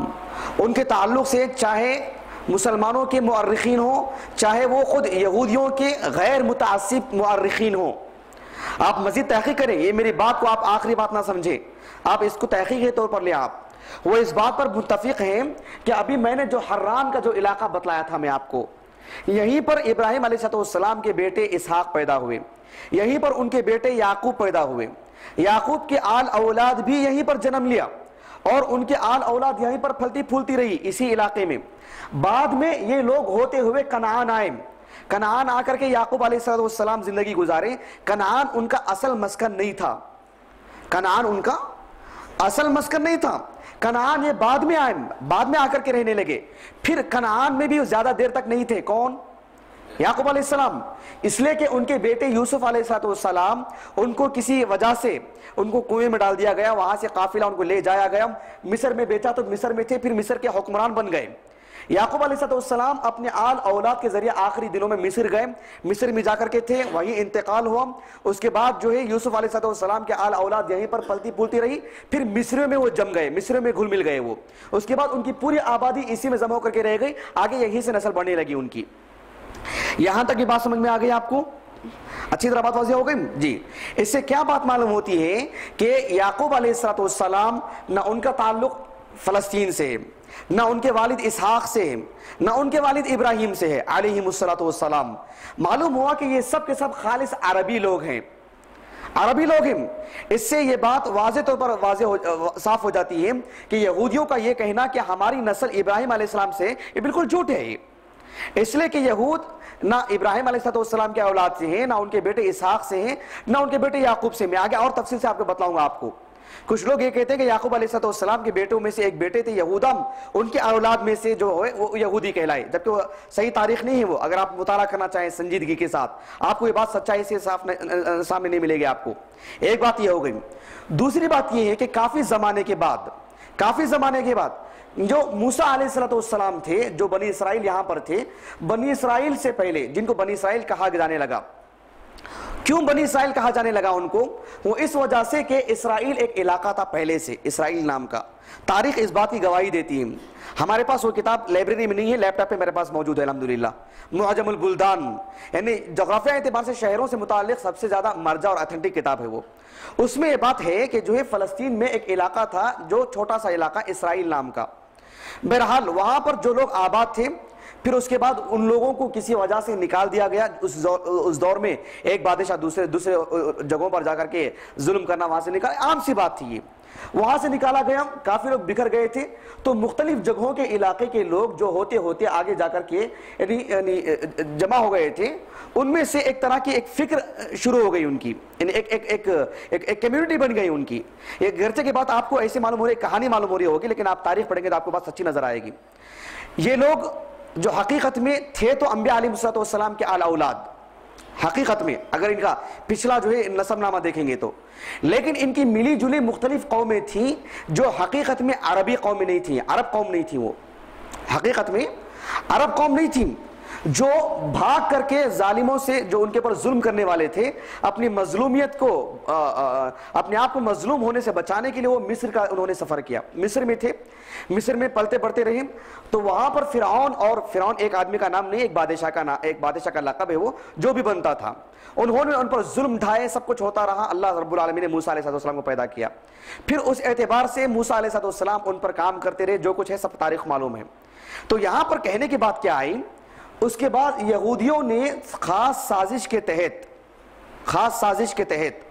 उनके ताल्लुक से चाहे मुसलमानों के मुअर्रिखीन हो, चाहे वो खुद यहूदियों के गैर मुतअस्सिब मुअर्रिखीन हो, आप मजीद तहकीक करें, ये मेरी बात को आप आखिरी बात ना समझे, आप इसको तहकीक के तौर पर ले। आप वो इस बात पर मुत्तफिक हैं कि अभी मैंने जो हर्रान का जो इलाका बतलाया था मैं आपको, यहीं पर इब्राहिम अलैहिस्सलाम के बेटे इसहाक पैदा हुए, यहीं पर उनके बेटे याकूब पैदा हुए, याकूब के आल औलाद भी यहीं पर जन्म लिया और उनके आल औलाद यहीं पर फलती फूलती रही इसी इलाके में। बाद में ये लोग होते हुए कनान आए, कनान आकर के याकूब अलैहिस्सलाम जिंदगी गुजारे। कनान उनका असल मस्कन नहीं था, कनान उनका असल मस्कन नहीं था, कनान ये बाद में आए, बाद में आकर के रहने लगे। फिर कनान में भी ज्यादा देर तक नहीं थे, कौन? याकूब अलैहिस्सलाम। इसलिए कि उनके बेटे यूसुफ अलैहिस्सलाम उनको किसी वजह से उनको कुएं में डाल दिया गया, वहां से काफिला उनको ले जाया गया, मिस्र में बेचा तो मिस्र में थे, फिर मिस्र के हुक्मरान बन गए। याकूब अलैहिस्सलाम अपने आल औलाद के जरिए आखिरी दिनों में मिस्र गए, मिस्र में जाकर के थे, वहीं इंतकाल हुआ। उसके बाद जो है यूसुफ अलैहिस्सलाम के आल औलाद यहीं पर पलती फूलती रही, फिर मिस्र में वो जम गए, मिस्र में घुल मिल गए वो। उसके बाद उनकी पूरी आबादी इसी में जमा होकर के रह गई, आगे यहीं से नस्ल बढ़ने लगी उनकी। यहां तक की बात समझ में आ गई आपको? अच्छी तरह बात वाज़िह हो गई जी। इससे क्या बात मालूम होती है कि याकूब अलैहिस्सलाम न उनका ताल्लुक फलस्तीन से है, ना उनके वालिद इसहाक से है, ना उनके वालिद इब्राहिम से है अलैहिमुस्सलातु वस्सलाम। मालूम हुआ कि ये सब के सब खालिस अरबी लोग हैं, अरबी लोग हैं। इससे ये बात वाज़े तौर पर साफ हो जाती है कि यहूदियों का ये कहना कि हमारी नस्ल इब्राहिम अलैहिस्सलाम से, ये बिल्कुल झूठ है। इसलिए कि यहूद ना इब्राहिम अलैहिस्सलाम के औलाद से हैं, ना उनके बेटे इसहाक से हैं, ना उनके बेटे याकूब से। मैं आगे और तफसील से आपको बतलाऊंगा आपको। कुछ लोग ये कहते हैं कि याकूब अलैहिस्सलाम के बेटों में से एक बेटे थे यहूदा, उनके औलाद में से जो है वो यहूदी कहलाए, जबकि वो सही तारीख नहीं है वो। अगर आप मुताला करना चाहें संजीदगी के साथ, आपको ये बात सच्चाई से सामने नहीं मिलेगी आपको। एक बात ये हो गई। दूसरी बात ये है कि काफी जमाने के बाद जो मूसा अलैहिस्सलाम थे, जो बनी इसराइल यहां पर थे, बनी इसराइल से पहले जिनको बनी इसराइल कहा जाने लगा, क्यों बनी इसराइल कहा जाने लगा उनको? वो इस वजह से कि इसराइल एक इलाका था पहले से, इसराइल नाम का। तारीख इस बात की गवाही देती है। हमारे पास वो किताब लाइब्रेरी में नहीं है, लैपटॉप पे मेरे पास मौजूद है अल्हम्दुलिल्लाह, मुअज्जमुल बुल्दान, यानी जोग्राफिया एतबार से शहरों से मुताल्लिक सबसे ज्यादा मर्जा और ऑथेंटिक किताब है वो। उसमें ये बात है कि जो है फलस्तीन में एक इलाका था, जो छोटा सा इलाका इसराइल नाम का। बहरहाल वहां पर जो लोग आबाद थे, फिर उसके बाद उन लोगों को किसी वजह से निकाल दिया गया। उस दौर में एक बादशाह दूसरे जगहों पर जाकर के जुल्म करना, वहां से निकाल, आम सी बात थी ये। वहां से निकाला गया, काफी लोग बिखर गए थे। तो मुख्तलिफ जगहों के इलाके के लोग जो होते होते आगे जाकर के यानी जमा हो गए थे, उनमें से एक तरह की एक फिक्र शुरू हो गई उनकी, यानी एक कम्युनिटी बन गई उनकी। एक गर्चे की बात आपको ऐसे मालूम हो रही, कहानी मालूम हो रही होगी, लेकिन आप तारीख पढ़ेंगे तो आपको बात सच्ची नजर आएगी। ये लोग जो हकीकत में थे तो अंबिया अलैहिस्सलाम के आला औलाद, हकीकत में अगर इनका पिछला जो है नसबनामा देखेंगे तो, लेकिन इनकी मिली जुली मुख्तलिफ कौमें थी जो हकीकत में अरबी कौमें नहीं थी, अरब कौम नहीं थी वो, हकीकत में अरब कौम नहीं थी। जो भाग करके जालिमों से, जो उनके ऊपर जुल्म करने वाले थे, अपनी मजलूमियत को, अपने आप को मजलूम होने से बचाने के लिए वो मिस्र का उन्होंने सफर किया। मिस्र में थे, मिस्र में पलते बढ़ते रहे, तो वहां पर फिरौन, और फिरौन एक आदमी का नाम नहीं, एक बादशाह का नाम, एक बादशाह का लक़ब है वो, जो भी बनता था, उन्होंने उन पर जुल्म ढाए, सब कुछ होता रहा। अल्लाह रब्बुल आलमीन ने मूसा अलैहिस्सलाम को पैदा किया। फिर उस एतबार से मूसा अलैहिस्सलाम उन पर काम करते रहे, जो कुछ है सब तारीख मालूम है। तो यहां पर कहने की बात क्या आई, उसके बाद यहूदियों ने खास साजिश के तहत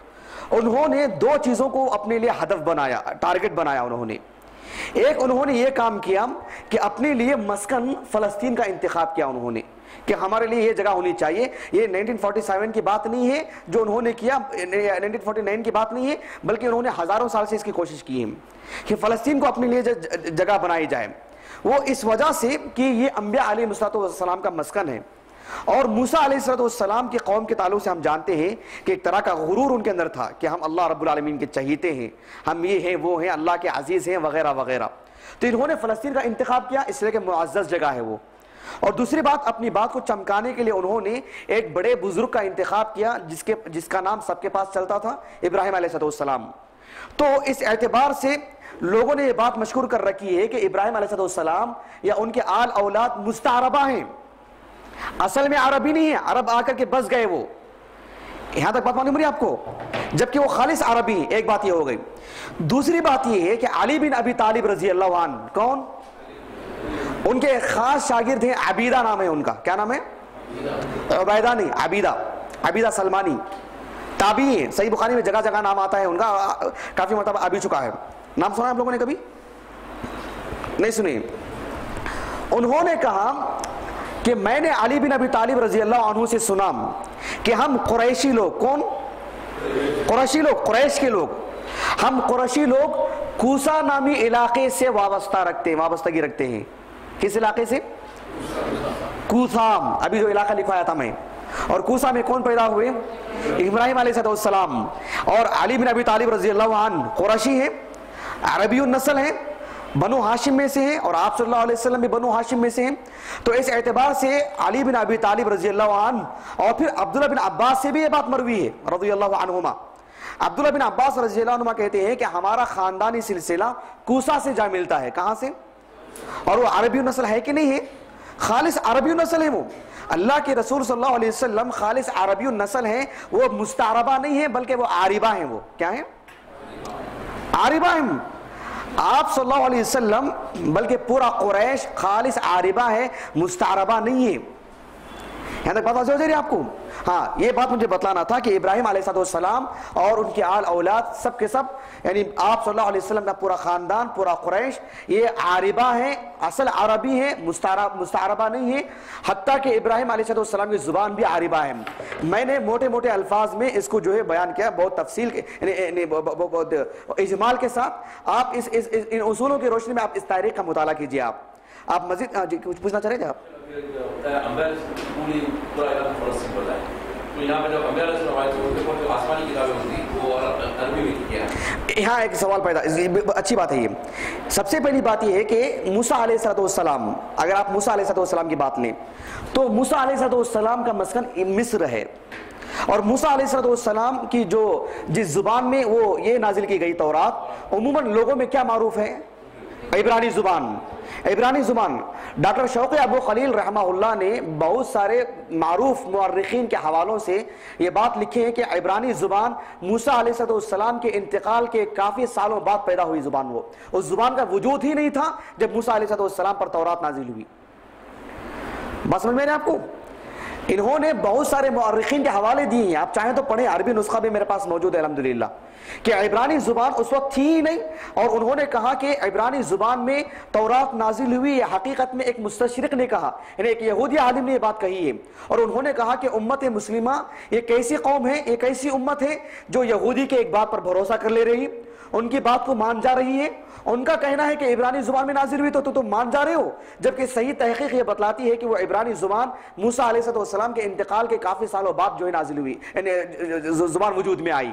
उन्होंने दो चीजों को अपने लिए हदफ बनाया, टारगेट बनाया उन्होंने। एक, उन्होंने ये काम किया कि अपने लिए मस्कन फलस्तीन का इंतखाब किया उन्होंने, कि हमारे लिए ये जगह होनी चाहिए। ये 1947 की बात नहीं है जो उन्होंने किया, 1949 की बात नहीं है, बल्कि उन्होंने हजारों साल से इसकी कोशिश की है कि फलस्तीन को अपने लिए जगह बनाई जाए। वो इस वजह से कि ये अंबिया अलैहिस्सलाम का मस्कन है, और मूसा अलैहिस्सलाम की कौम के ताल्लुक से हम जानते हैं कि एक तरह का गुरूर उनके अंदर था कि हम अल्लाह रब्बुल आलमीन के चहीते हैं, हम ये हैं वो हैं, अल्लाह के अजीज हैं वगैरह वगैरह। तो इन्होंने फलस्तीन का इंतखाब किया, इसलिए कि मुअज़्ज़ज़ जगह है वो। और दूसरी बात, अपनी बात को चमकाने के लिए उन्होंने एक बड़े बुजुर्ग का इंतखाब किया जिसका नाम सबके पास चलता था, इब्राहिम अलैहिस्सलाम। तो इस एतबार से लोगों ने यह बात मशहूर कर रखी है कि इब्राहिम अलैहिस्सलाम या उनके आल औलाद मुस्तारबा हैं, असल में अरबी नहीं है, अरब आकर के बस गए वो। यहां तक बात मालूम है आपको, जबकि वो खालिस अरबी है। एक बात ये हो गई। दूसरी बात ये है कि अली बिन अबी तालिब रजी अल्लाह अन्हु, कौन, उनके खास शागिर्द हैं, आबिदा नाम है उनका। क्या नाम है? उबैदा नहीं, आबिदा, आबिदा सलमानी, ताबी है। सही बुखारी में जगह जगह नाम आता है उनका, काफी मरतबा आ भी चुका है। नाम सुना है आप लोगों ने? कभी नहीं सुनी। उन्होंने कहा कि मैंने अली बिन अबी तालिब रजी अल्लाह अन्हु से सुना कि हम कुरैशी लोग, कौन? कुरैशी लोग, कुरैश के लोग, हम कुरैशी लोग कूसा नामी इलाके से वाबस्तगी रखते हैं। किस इलाके से? कूसाम, अभी जो इलाका लिखवाया था मैं। और कूसा में कौन पैदा हुए? इब्राहिम अलैहिस्सलाम। और अली बिन अबी तालिब रजी अल्लाह अन्हु कुरैशी है, अरबी नस्ल है, बनु हाशिम में से हैं, और आप सल्लल्लाहु अलैहि वसल्लम भी बनु हाशिम में से हैं। तो इस एतबार से अली बिन अबी तालिब रजी अल्लाह अन्हु और फिर अब्दुल्लाह बिन अब्बास से भी ये बात मरवी है रज़ियल्लाहु अन्हुमा। अब्दुल्लाह बिन अब्बास रज़ियल्लाहु अन्हुमा कहते हैं कि हमारा खानदानी सिलसिला कूसा से जा मिलता है। कहां से? और वो अरबी नस्ल है कि नहीं है? खालिस अरबी नस्ल है वो। अल्लाह के रसूल सल्लल्लाहु अलैहि वसल्लम खालिस अरबी नस्ल है, वो मुस्तारबा नहीं है, बल्कि वो आरिबा है। वो क्या है? आरिबा है। आप सल्लल्लाहु अलैहि वसल्लम, बल्कि पूरा कुरैश खालिस आरिबा है, मुस्तारबा नहीं है। यहां तक बात हो जा रही है आपको? हाँ, ये बात मुझे बतलाना था कि इब्राहिम अलैहिस्सलाम और उनके आल औलाद सब के सब, यानी आप सल्लल्लाहु अलैहि वसल्लम का पूरा खानदान, पूरा कुरैश, ये आरिबा है, असल अरबी है, मुस्तारबा नहीं है। हत्ता कि इब्राहिम अलैहिस्सलाम की जुबान भी आरिबा है। मैंने मोटे मोटे अल्फाज में इसको जो है बयान किया, बहुत तफसील के, इजमाल के साथ। आप इन उसूलों की रोशनी में आप इस तारीख का मुताला कीजिए। आप मजीद कुछ पूछना चाह रहे थे आप? यहाँ एक सवाल पैदा, अच्छी बात है ये। सबसे पहली बात ये है कि मूसा अलैहिस्सलाम, अगर आप मूसा अलैहिस्सलाम की बात लें तो मूसा अलैहिस्सलाम का मस्कन मिस्र है। और मूसा अलैहिस्सलाम की जिस जुबान में वो ये नाजिल की गई तौरात, उमूमन लोगों में क्या मारूफ है? इब्रानी जुबान। इब्रानी जुबान। डॉक्टर शौक़ी अबू खलील रहमहुल्लाह ने बहुत सारे मारूफ मुअर्रिखीन के हवालों से ये बात लिखी है कि इब्रानी जुबान मूसा अलैहिस्सलाम के इंतकाल के काफ़ी सालों बाद पैदा हुई जुबान। वो उस जुबान का वजूद ही नहीं था जब मूसा अलैहिस्सलाम पर तौरात नाजिल हुई। बस समझ में आया आपको? इन्होंने बहुत सारे मुअर्रिखीन के हवाले दिए हैं, आप चाहें तो पढ़ें, अरबी नुस्खा भी मेरे पास मौजूद है अल्हम्दुलिल्लाह, कि इब्रानी जुबान उस वक्त थी ही नहीं। और उन्होंने कहा कि इब्रानी जुबान में तौरात नाजिल हुई, ये हकीकत में एक मुस्तशरिक ने कहा, यानी एक यहूदी आलिम ने ये बात कही है। और उन्होंने कहा कि उम्मत मुस्लिमा ये कैसी कौम है, एक ऐसी उम्मत है जो यहूदी के एक बात पर भरोसा कर ले रही, उनकी बात को मान जा रही है। उनका कहना है कि इब्रानी जुबान में नाजिल हुई तो तुम मान जा रहे हो, जबकि सही तहकीक ये बतलाती है कि वो इब्रानी जुबान मूसा अलैहिस्सलाम के इंतकाल के काफी सालों बाद जो है नाजिल हुई, जुबान वजूद में आई।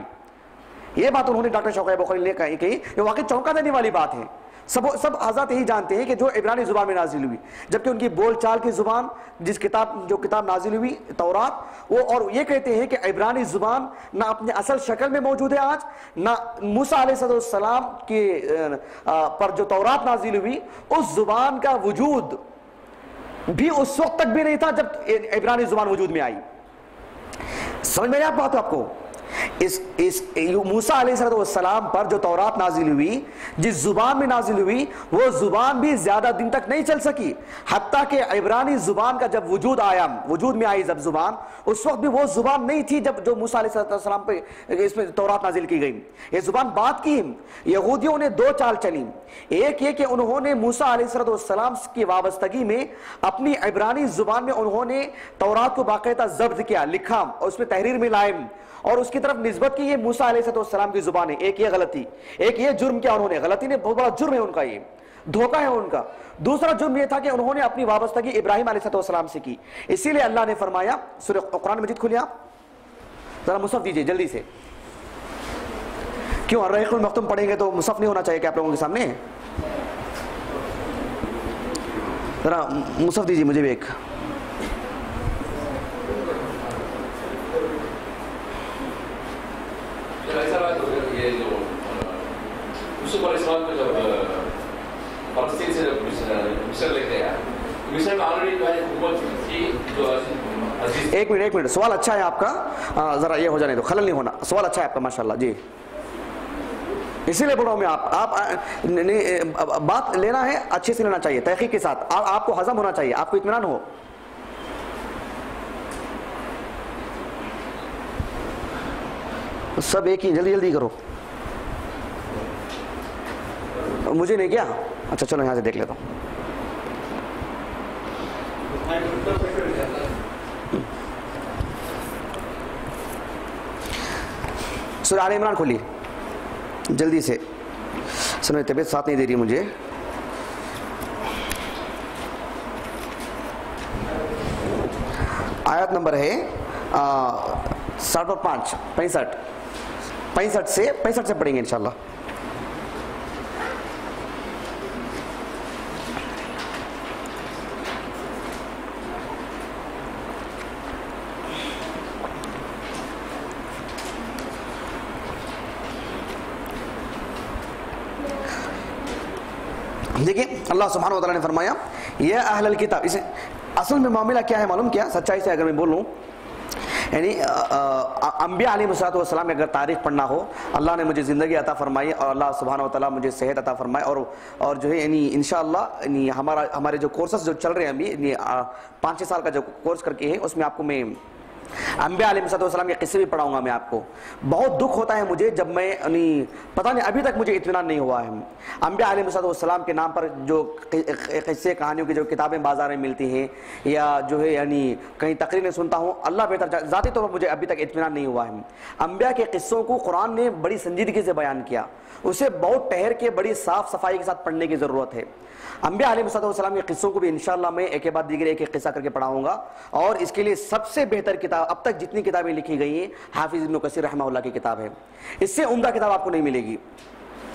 ये बात उन्होंने डॉक्टर शौकत बुखारी ने कही, ये वाकई चौंका देने वाली बात है। सब हज़रत यही जानते हैं कि जो इब्रानी ज़ुबान में नाजिल हुई, जबकि उनकी बोल चाल की ज़ुबान जो किताब नाजिल हुई तौरात, वो और ये कहते हैं कि इब्रानी ज़ुबान ना अपने असल शक्ल में मौजूद है आज, ना मूसा अलैहिस्सलाम के पर जो तौरात नाजिल हुई उस ज़ुबान का वजूद भी उस वक्त तक भी नहीं था जब इब्रानी ज़ुबान वजूद में आई। समझ में आप बात आपको? इस मूसा अलैहिस्सलाम पर जो तौरात नाजिल हुई, जिस जुबान में नाजिल हुई, वो जुबान भी ज्यादा दिन तक नहीं चल सकी। हत्ता कि इब्रानी जुबान का जब वजूद में आई जब जुबान, उस वक्त भी वो जुबान नहीं थी जब जो मूसा अलैहिस्सलाम पे इसमें तौरात नाजिल की गई। ये जुबान बात की यहूदियों ने दो चाल चली। एक ये कि उन्होंने मूसा अलैहिस्सलाम की वाबस्तगी में अपनी इब्रानी जुबान में उन्होंने तौरात को बाकायदा जब्त किया, लिखा और उसमें तहरीर में लाए और उसकी तरफ निस्बत की ये मूसा अलैहिस्सलाम की जुबान है। एक ये गलती, एक ये जुर्म किया उन्होंने, गलती ने बहुत बड़ा जुर्म है उनका, ये धोखा है उनका। दूसरा जुर्म ये था कि उन्होंने अपनी वाबस्तगी इब्राहिम अलैहिस्सलाम से की। इसीलिए अल्लाह ने फरमाया, सूरह कुरान मजीद खुलिए आप, जरा मुसहफ दीजिए जल्दी से। क्यों अर्रहीकुल मख्तूम पढ़ेंगे तो मुसहफ नहीं होना चाहिए क्या आप लोगों के सामने? जरा मुसहफ दीजिए मुझे भी एक।
ऐसा बात हो गया, ये जो यूसुफ अलैहिस्सलाम को जब फलस्तीन से मिस्र लेके आया, मिस्र में ऑलरेडी जो है हुकूमत थी जो अजीज।
एक मिनट, सवाल अच्छा है आपका, जरा ये हो जाने दो, खलल नहीं होना। सवाल अच्छा है आपका माशाल्लाह जी, इसीलिए बोल रहा हूं मैं। आप बात लेना है अच्छे से लेना चाहिए, तहकीक के साथ, आपको हजम होना चाहिए, आपको इत्मीनान हो। सब एक ही, जल्दी जल्दी करो। मुझे नहीं क्या? अच्छा चलो यहां से देख लेता हूं। सूरह आल इमरान खोलिए जल्दी से, सुनो तबीयत साथ नहीं दे रही मुझे। आयत नंबर है 65 से पढ़ेंगे इंशाल्लाह। देखिए अल्लाह सुब्हानहू व तआला ने फरमाया, या अहलल किताब। इसे असल में मामला क्या है मालूम क्या? सच्चाई से अगर मैं बोलूं, यानी अंबिया अलैहिस्सलाम की अगर तारीख पढ़ना हो, अल्लाह ने मुझे ज़िंदगी अता फरमाई और अल्लाह सुब्हानहू व तआला मुझे सेहत अता फरमाए और जो है यानी इंशाअल्लाह यानी हमारे जो कोर्सेस जो चल रहे हैं अभी 5-6 साल का जो कोर्स करके है, उसमें आपको मैं अंबिया अलैहिस्सलाम के किस्से भी पढ़ाऊंगा मैं आपको। बहुत दुख होता है मुझे जब मैं पता नहीं अभी तक मुझे इत्मीनान नहीं हुआ है। अंबिया अलैहिस्सलाम के नाम पर जो किस्से कहानियों की जो किताबें बाजार में मिलती हैं या जो है यानी कहीं तकरीरें सुनता हूँ, अल्लाह बेहतर ज़ाती तौर पर मुझे अभी तक इत्मीनान नहीं हुआ है। अंबिया के किस्सों को कुरान ने बड़ी संजीदगी से बयान किया, उसे बहुत ठहर के बड़ी साफ सफाई के साथ पढ़ने की ज़रूरत है। अंबिया अलैहिस्सलाम के किस्सों को भी इंशाअल्लाह मैं एक के बाद दीगर एक किस्सा करके पढ़ाऊंगा और इसके लिए सबसे बेहतर किताब अब तक जितनी किताबें लिखी गई हैं हाफिज इब्न कसीर रहमहुल्लाह की किताब है। इससे उम्दा किताब आपको नहीं मिलेगी,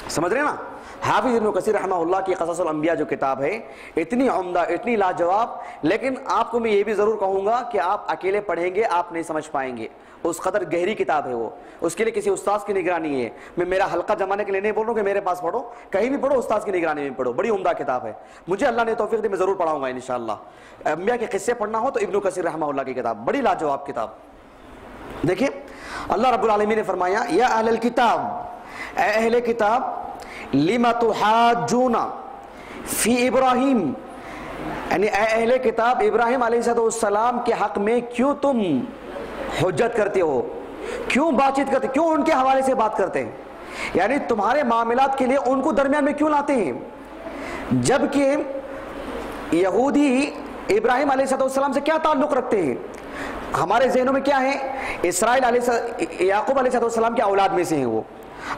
समझ रहे ना? हाफिज इब्न कसीर रहमहुल्लाह की क़ससुल अंबिया जो किताब है, इतनी उम्दा, इतनी लाजवाब, लेकिन आपको मैं ये भी ज़रूर कहूँगा कि आप अकेले पढ़ेंगे आप नहीं समझ पाएंगे, उस कदर गहरी किताब है वो। उसके लिए किसी उस्ताद की निगरानी है। मैं मेरा हल्का जमाने के लिए नहीं बोल रहा हूँ कि मेरे पास पढ़ो, कहीं भी पढ़ो उस्ताद की निगरानी में पढ़ो, बड़ी उम्दा किताब है। मुझे अल्लाह ने तौफीक दी, मैं ज़रूर पढ़ाऊँगा इंशाअल्लाह। अंबिया के किस्से पढ़ना हो तो इब्न कसीर रहमहुल्लाह की किताब बड़ी लाजवाब किताब। देखिए अल्लाह रब्बुल आलमीन ने फरमाया, या अहलल किताब, अहले किताब, लिमा तुहाज्जूना फी इब्राहिम, यानी अहले किताब इब्राहिम अलैहिस्सलाम के हक में क्यों तुम हुज्जत करते हो, क्यों बातचीत करते, क्यों उनके हवाले से बात करते हैं, यानी तुम्हारे मामलात के लिए उनको दरमियान में क्यों लाते हैं, जबकि यहूदी इब्राहिम अलैहिस्सलाम से क्या ताल्लुक रखते हैं? हमारे ज़हनों में क्या है, इसराइल याकूब अलैहिस्सलाम के औलाद में से हैं वो।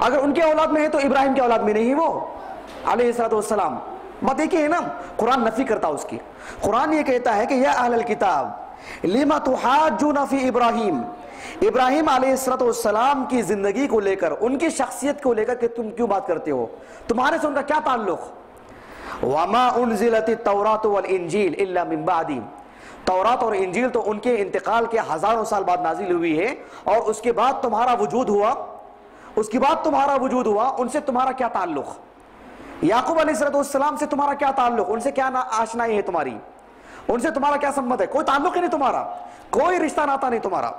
अगर उनके औलाद में है तो इब्राहिम के औलाद में नहीं है वो अलैहिस्सलाम। बात एक ही है ना, कुरान नफी करता उसकी। कुरान ये कहता है कि या अहलल किताब लिमा तुहाज्जूना फी इब्राहिम, इब्राहिम अलैहिस्सलाम की जिंदगी को लेकर, उनकी शख्सियत को लेकर कि तुम क्यों बात करते हो, तुम्हारे से उनका क्या ताल्लुक? वमा उनज़िलति तौरात वल इंजील इल्ला मिन बादी, तौरात और इंजील तो उनके इंतकाल के हजारों साल बाद नाजिल हुई है, और उसके बाद तुम्हारा वजूद हुआ, उसके बाद तुम्हारा वजूद हुआ, उनसे तुम्हारा क्या ताल्लुक? याकूब अलैहिस्सलाम से तुम्हारा क्या ताल्लुक? उनसे क्या आशनाई है तुम्हारी? उनसे तुम्हारा क्या संबंध है? कोई ताल्लुक ही नहीं तुम्हारा, कोई रिश्ता नाता नहीं तुम्हारा।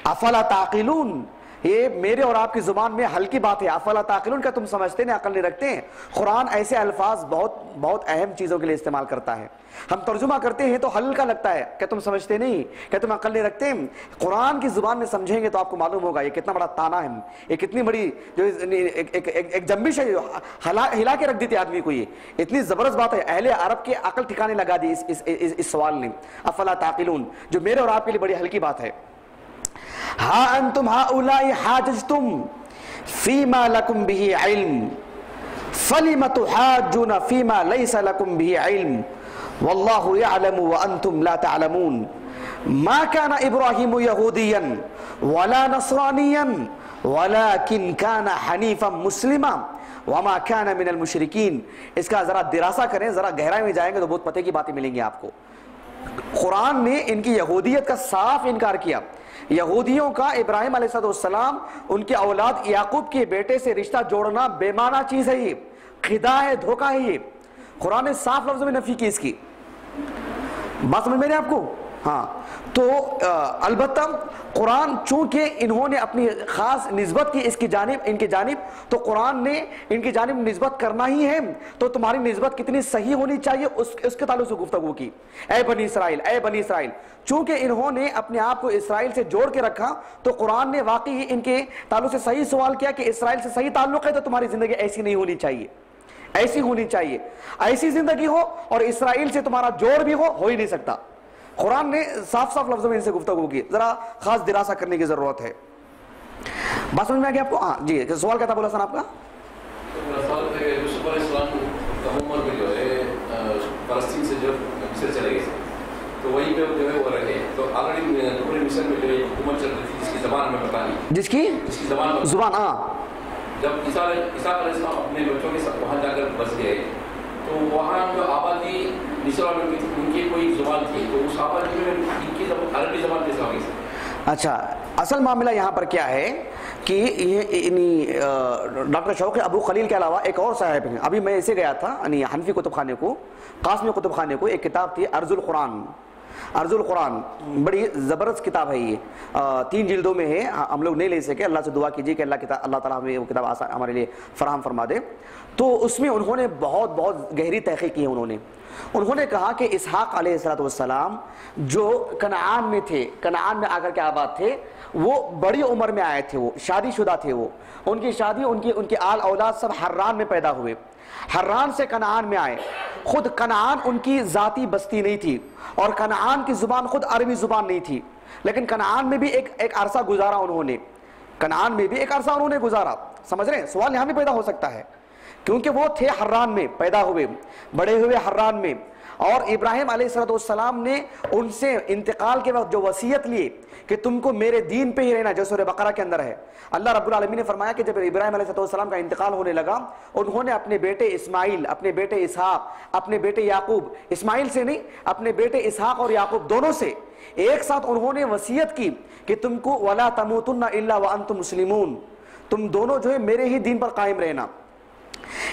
अफला ताकिलून, ये मेरे और आपकी जुबान में हल्की बात है। अफला ताकिलून, क्या तुम समझते नहीं, अकल नहीं रखते हैं? कुरान ऐसे अल्फाज बहुत बहुत अहम चीजों के लिए इस्तेमाल करता है। हम तर्जुमा करते हैं तो हल्का लगता है, क्या तुम समझते नहीं, क्या तुम अकल नहीं रखते? कुरान की जुबान में समझेंगे तो आपको मालूम होगा ये कितना बड़ा ताना है, ये कितनी बड़ी जो एक जम्बिश है, हिला के रख दी थी आदमी को। ये इतनी जबरदस्त बात है, अहले अरब के अकल ठिकाने लगा दी इस सवाल ने। अफला ताकिलून, जो मेरे और आपके लिए बड़ी हल्की बात है। हा अंतुम हाउलाई हाजजतुम फीमा लकुम बिही इल्म फलिम तुहाज्जुना फीमा लैसा लकुम बिही इल्म वल्लाहु यअलमु व अंतुम ला तअलमून मा काना इब्राहीमु यहूदियन वला नसरानियन वलाकिन काना हनीफन मुस्लिमा वमा काना मिनल मुशरिकीन। इसका जरा दिरासा करें, जरा गहराई में जाएंगे तो बहुत पते की बातें मिलेंगी आपको। कुरान ने इनकी यहूदियत का साफ इनकार किया। यहूदियों का इब्राहिम अलैहिस्सलाम, उनके औलाद याकूब के बेटे से रिश्ता जोड़ना बेमाना चीज है, ये खिदा है, धोखा है। ये कुरान ने साफ लफ्ज़ों में नफी की इसकी। बात समझ में आपको? हाँ, तो अलबत्ता कुरान चूंकि इन्होंने अपनी खास निस्बत की इसकी जानिब, इनकी जानिब, तो कुरान ने इनकी जानिब निस्बत करना ही है। तो तुम्हारी निस्बत कितनी सही होनी चाहिए उसके ताल्लुक से गुफ्तगू की। ए बनी इसराइल, ए बनी इसराइल, चूंकि इन्होंने अपने आप को इसराइल से जोड़ के रखा, तो कुरान ने वाकई इनके ताल्लुक से सही सवाल किया कि इसराइल से सही ताल्लुक है तो तुम्हारी जिंदगी ऐसी नहीं होनी चाहिए, ऐसी होनी चाहिए, ऐसी जिंदगी हो और इसराइल से तुम्हारा जोड़ भी हो ही नहीं सकता। कुरान ने साफ साफ लफ्जों में इनसे गुफ्तगू की, जरा खास दिरासा करने की जरूरत है। बात समझ में आ गया आपको? हाँ जी, सवाल क्या था बोला सर आपका?
फलस्तीन से जब मिस्र चले गए तो वहीं पे जो है वो रहे, तो ऑलरेडी पूरे मिस्र में जो हुकूमत चल रही थी जिसकी जबान में पता नहीं, जिसकी
जुबान, हाँ।
जब ईसा अलैहिस्सलाम अपने बच्चों के साथ वहाँ जाकर बस गए तो वहाँ जो आबादी मिस्र में उनकी कोई जुबान थी, तो उस आबादी में इनकी अरबी जबान कैसे आ गई?
अच्छा, असल मामला यहाँ पर क्या है कि ये डॉक्टर शौक़ अबू खलील के अलावा एक और साहब हैं। अभी मैं इसे गया था यानी हनफी कुतुब खाने को, कासमी कुतुब खाने को, एक किताब थी अर्जुल कुरान। अर्जुल कुरान बड़ी ज़बरदस्त किताब है ये, 3 जिल्दों में है। हम लोग नहीं ले सके, अल्लाह से दुआ कीजिए कि अल्लाह ताला हमें वो किताब आसान हमारे लिए फराहम फरमा दे। तो उसमें उन्होंने बहुत बहुत गहरी तहक़ीक़ की है। उन्होंने कहा कि इसहाक़ अलैहिस्सलाम जो कनान में थे, कनान में आकर के आबाद थे, वो बड़ी उम्र में आए थे, वो शादीशुदा थे। वो उनकी शादी, उनकी आल औलाद सब हर्रान में पैदा हुए, हर्रान से कनान में आए। खुद कनान उनकी ज़ाती बस्ती नहीं थी और कनान की ज़ुबान खुद अरबी ज़ुबान नहीं थी, लेकिन कनान में भी एक अरसा गुजारा उन्होंने, कनान में भी एक अरसा उन्होंने गुजारा। समझ रहे हैं? सवाल यहाँ भी पैदा हो सकता है क्योंकि वो थे हर्रान में, पैदा हुए, बड़े हुए हर्रान में। और इब्राहिम अलैहिस्सलाम ने उनसे इंतकाल के वक्त जो वसीयत ली कि तुमको मेरे दीन पे ही रहना, जो सूरह बकरा के अंदर है। अल्लाह रब्बुल आलमीन ने फरमाया कि जब इब्राहिम अलैहिस्सलाम का इंतकाल होने लगा, उन्होंने अपने बेटे इस्माइल, अपने बेटे इसहाक, अपने बेटे याकूब, इस्माइल से नहीं, अपने बेटे इसहाक और याकूब दोनों से एक साथ उन्होंने वसीयत की कि तुमको वला तमूतुन्ना इल्ला व अंतुम मुस्लिमून, तुम दोनों जो है मेरे ही दीन पर कायम रहना।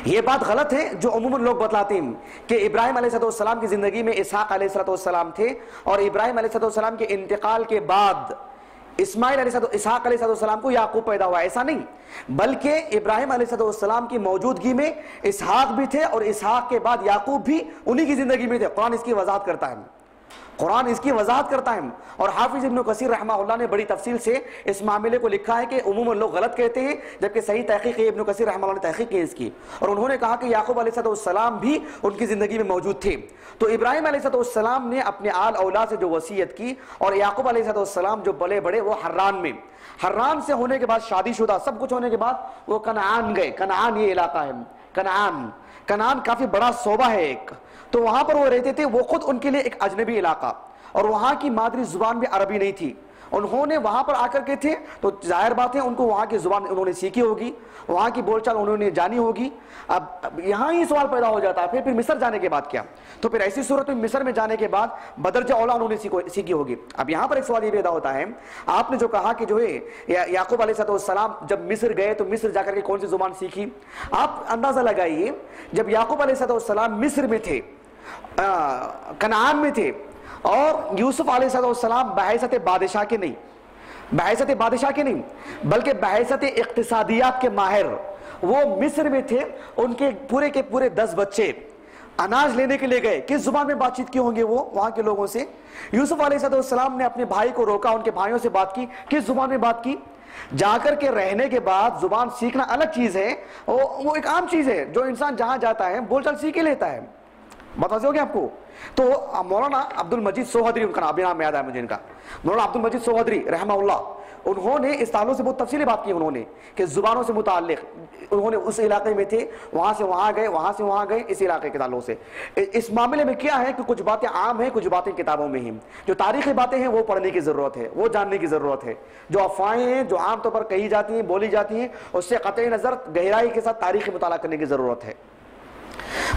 ये बात गलत है जो अमूमन लोग बतलाते हैं कि इब्राहिम अलैहिस्सलाम की जिंदगी में इसहाक अलैहिस्सलाम थे और इब्राहिम अलैहिस्सलाम के इंतकाल के बाद इसहाक अलैहिस्सलाम को याकूब पैदा हुआ। ऐसा नहीं, बल्कि इब्राहिम अलैहिस्सलाम की मौजूदगी में इसहाक भी थे और इसहाक के बाद याकूब भी उन्हीं की जिंदगी में थे। कुरान इसकी वजाहत करता है, कुरान इसकी वजाहत करता है। और हाफिज इब्न कसीर रहमहुल्लाह ने बड़ी तफसील से इस मामले को लिखा है कि उमूमन लोग गलत कहते हैं, जबकि सही तहकीक इब्न कसीर रहमहुल्लाह ने तहकीक की इसकी। और उन्होंने कहा कि याकूब अलैहिस्सलाम भी उनकी जिंदगी में मौजूद थे। तो इब्राहिम अलैहिस्सलाम ने अपने आल औलाद से जो वसीयत की, और याकूब अलैहिस्सलाम जो बड़े बड़े वो हर्रान में, हर्रान से होने के बाद शादीशुदा सब कुछ होने के बाद वो कनान गए। कनान ये इलाका है, कनान काफी बड़ा सोबा है एक, तो वहां पर वो रहते थे। वो खुद उनके लिए एक अजनबी इलाका, और वहां की मादरी जुबान भी अरबी नहीं थी, उन्होंने वहां पर आकर के थे तो जाहिर बात है उनको वहां की जुबान उन्होंने सीखी होगी, वहां की बोलचाल उन्होंने जानी होगी। अब यहां ही सवाल पैदा हो जाता है फिर मिस्र जाने के बाद क्या? तो फिर ऐसी सूरत में मिस्र में जाने के बाद बदरजा औला उन्होंने सीखी होगी। अब यहां पर एक सवाल ये पैदा होता है, आपने जो कहा कि जो है याकूब अलैहिस्सलाम जब मिस्र गए तो मिस्र जाकर के कौन सी जुबान सीखी? आप अंदाजा लगाइए, जब याकूब अलैहिस्सलाम मिस्र में थे, कनान में थे, और यूसुफ अलैहिस्सलाम बहैसत बादशाह के नहीं, बहैसत बादशाह के नहीं बल्कि बहैसत इक्तिसादियात के माहिर वो मिस्र में थे। उनके पूरे के पूरे 10 बच्चे अनाज लेने के लिए गए, किस जुबान में बातचीत की होंगे वो वहां के लोगों से? यूसुफ अलैहिस्सलाम ने अपने भाई को रोका, उनके भाइयों से बात की, किस जुबान में बात की? जाकर के रहने के बाद जुबान सीखना अलग चीज है, वो एक आम चीज है, जो इंसान जहां जाता है बोलचाल सीख के लेता है। बात हो गया आपको? तो मौलाना अब्दुल मजीद सोहदरी, उनका नाम याद है मुझे, इनका मौलाना अब्दुल मजीद सोहदरी रहमहुल्लाह, उन्होंने इस ताल्लुक से बहुत तफसीली बात की उन्होंने कि जुबानों से मुताल्लिक उन्होंने उस इलाके में थे, वहां से वहां गए, वहां से वहां गए, इस इलाके के ताल्लुक से। इस मामले में क्या है कि कुछ बातें आम है, कुछ बातें किताबों में ही, जो तारीखी बातें हैं वो पढ़ने की जरूरत है, वो जानने की जरूरत है। जो अफवाहें हैं जो आमतौर पर कही जाती हैं, बोली जाती हैं, उससे कतई नजर गहराई के साथ तारीखी मुताला करने की जरूरत है।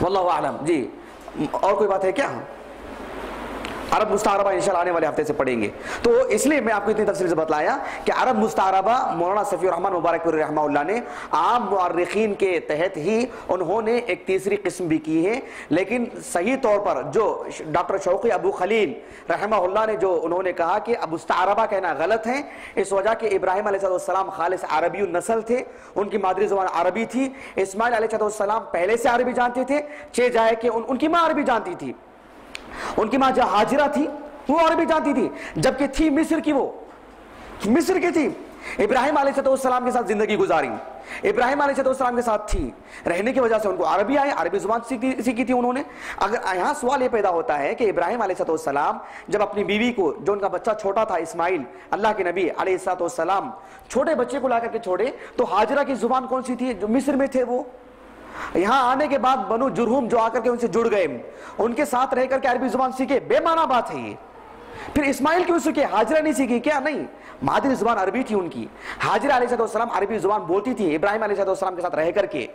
वल्लाहु आलम। जी, और कोई बात है क्या? अरब मुस्तारबा इंशाअल्लाह आने वाले हफ्ते से पढ़ेंगे, तो इसलिए मैं आपको इतनी तफसील से बतलाया कि अरब मुस्तारबा मौलाना सफ़ीउर रहमान मुबारकपुरी रहमहुल्लाह ने आम मुअर्रिखीन के तहत ही उन्होंने एक तीसरी किस्म भी की है, लेकिन सही तौर पर जो डॉक्टर शौकी अबू खलील रहमहुल्लाह ने जो उन्होंने कहा कि अब मुस्तारबा कहना गलत है, इस वजह के इब्राहिम अलैहिस्सलाम खालिस अरबी नस्ल थे, उनकी मादरी जुबान अरबी थी। इस्माइल अलैहिस्सलाम पहले से अरबी जानते थे, चे जाए कि उनकी माँ अरबी जानती थी, उनकी मां जो हाजिरा थी वो अरबी जानती थी, जबकि थी मिस्र की, वो मिस्र की थी। इब्राहिम अलैहिस्सलाम के साथ जिंदगी गुजारी, इब्राहिम अलैहिस्सलाम के साथ थी, रहने की वजह से उनको अरबी आई, अरबी जुबान सीखी थी उन्होंने। अगर यहाँ सवाल ये पैदा होता है कि इब्राहिम अलैहिस्सलाम जब अपनी बीवी को, जो उनका बच्चा छोटा था इस्माइल, अल्लाह के नबी अलैहिस्सलाम छोटे बच्चे को ला करके छोड़े, तो हाजिरा की जुबान कौन सी थी? जो मिस्र में थे वो। यहां आने के बाद बनु जुरहुम जो आकर के उनसे जुड़ गए, उनके साथ रह करके अरबी जुबान सीखे, बेमाना बात है ये। फिर इस्माइल क्यों सीखे, हाजिरा नहीं सीखी क्या? नहीं, मादरी जुबान अरबी थी उनकी। हाजिरा अलैहिस्सलाम अरबी जुबान बोलती थी, इब्राहिम अलैहिस्सलाम के साथ रह करके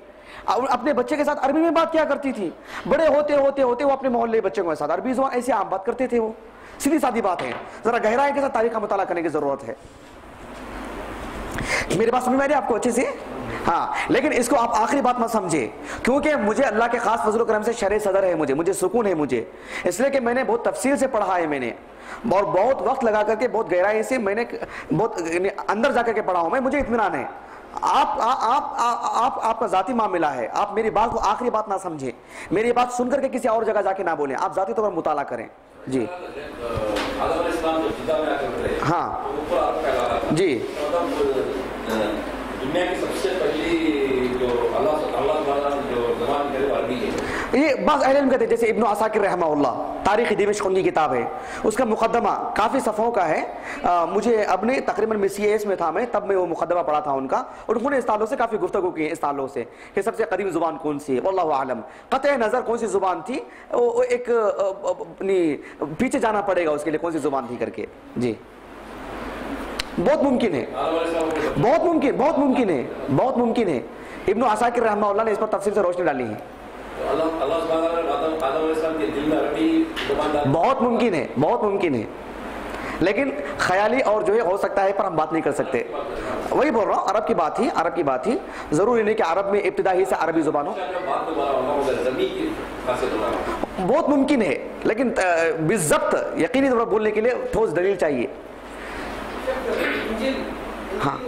अपने बच्चे के साथ अरबी में बात क्या करती थी। बड़े होते होते होते वो अपने मोहल्ले बच्चों के साथ अरबी जुबान ऐसे आम बात करते थे, वो सीधी सादी बात है। जरा गहराई के साथ तारीख का मुताला करने की जरूरत है। मेरे पास समझ में आ रही है आपको अच्छे से? हाँ, लेकिन इसको आप आखिरी बात मत समझे, क्योंकि मुझे अल्लाह के खास फजल करम से शरे सदर है, मुझे सुकून है मुझे, इसलिए कि मैंने बहुत तफसील से पढ़ा है मैंने, और बहुत वक्त लगा करके बहुत गहराई से मैंने बहुत अंदर जाकर के पढ़ा हूं मैं, मुझे इत्मीनान है। आपका जाती मामला है, आप मेरी बात को आखिरी बात ना समझे, मेरी बात सुन करके किसी और जगह जाके ना बोलें, आप जाती तौर पर मुताला करें। जी हाँ जी,
दुनिया की सबसे पहली जो अल्लाह जो ज़बान करे वो अरबी है।
ये बात अहले इल्म कहते हैं, जैसे इब्न असाकिर रहमहुल्लाह तारीख़ दिमश्क उनकी किताब है, उसका मुकद्दमा काफ़ी सफ़ों का है। मुझे अपने तकरीबन CAS में था मैं, तब मैं वो मुकद्दमा पढ़ा था उनका, और उन्होंने इस ताल्लुक़ से काफ़ी गुफ्तगू की इस ताल्लुक़ से कि सबसे कदीम ज़ुबान कौन सी है, वल्लाहु आलम। क़तई नज़र कौन सी ज़ुबान थी, वो एक पीछे जाना पड़ेगा उसके लिए, कौन सी ज़ुबान थी करके। जी, बहुत मुमकिन है, बहुत मुमकिन है। इब्न असाकिर रहमहुल्लाह ने इस पर तफसील से रोशनी डाली है। बहुत मुमकिन है, लेकिन ख्याली और जो है हो सकता है पर हम बात नहीं कर सकते। वही बोल रहा हूँ, अरब की बात ही जरूरी नहीं कि अरब में इब्तिदाई से अरबी जुबान हो, बहुत मुमकिन है, लेकिन बिज़ब्त यकीनी तौर पर बोलने के लिए ठोस दलील चाहिए। हाँ,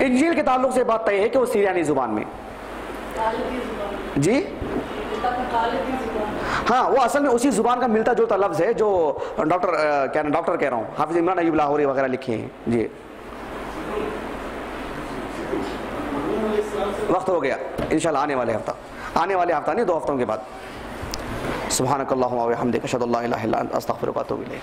इंजील के ताल्लुक से बात तय है कि वो सीरियानी जुबान में। जी हाँ, वो असल में उसी जुबान का मिलता जुलता लफ्ज है जो डॉक्टर कह रहा हूँ, हाफिज इमरान अयूब लाहौरी वगैरह लिखे हैं। जी, वक्त हो गया, इंशाल्लाह आने वाले हफ्ता नहीं, 2 हफ्तों के बाद। सुब्हानकल्लाहुम्मा व बिहम्दिका अशहदु अल्ला इलाहा इल्ला अंता अस्तगफिरुका व अतूबु इलैक।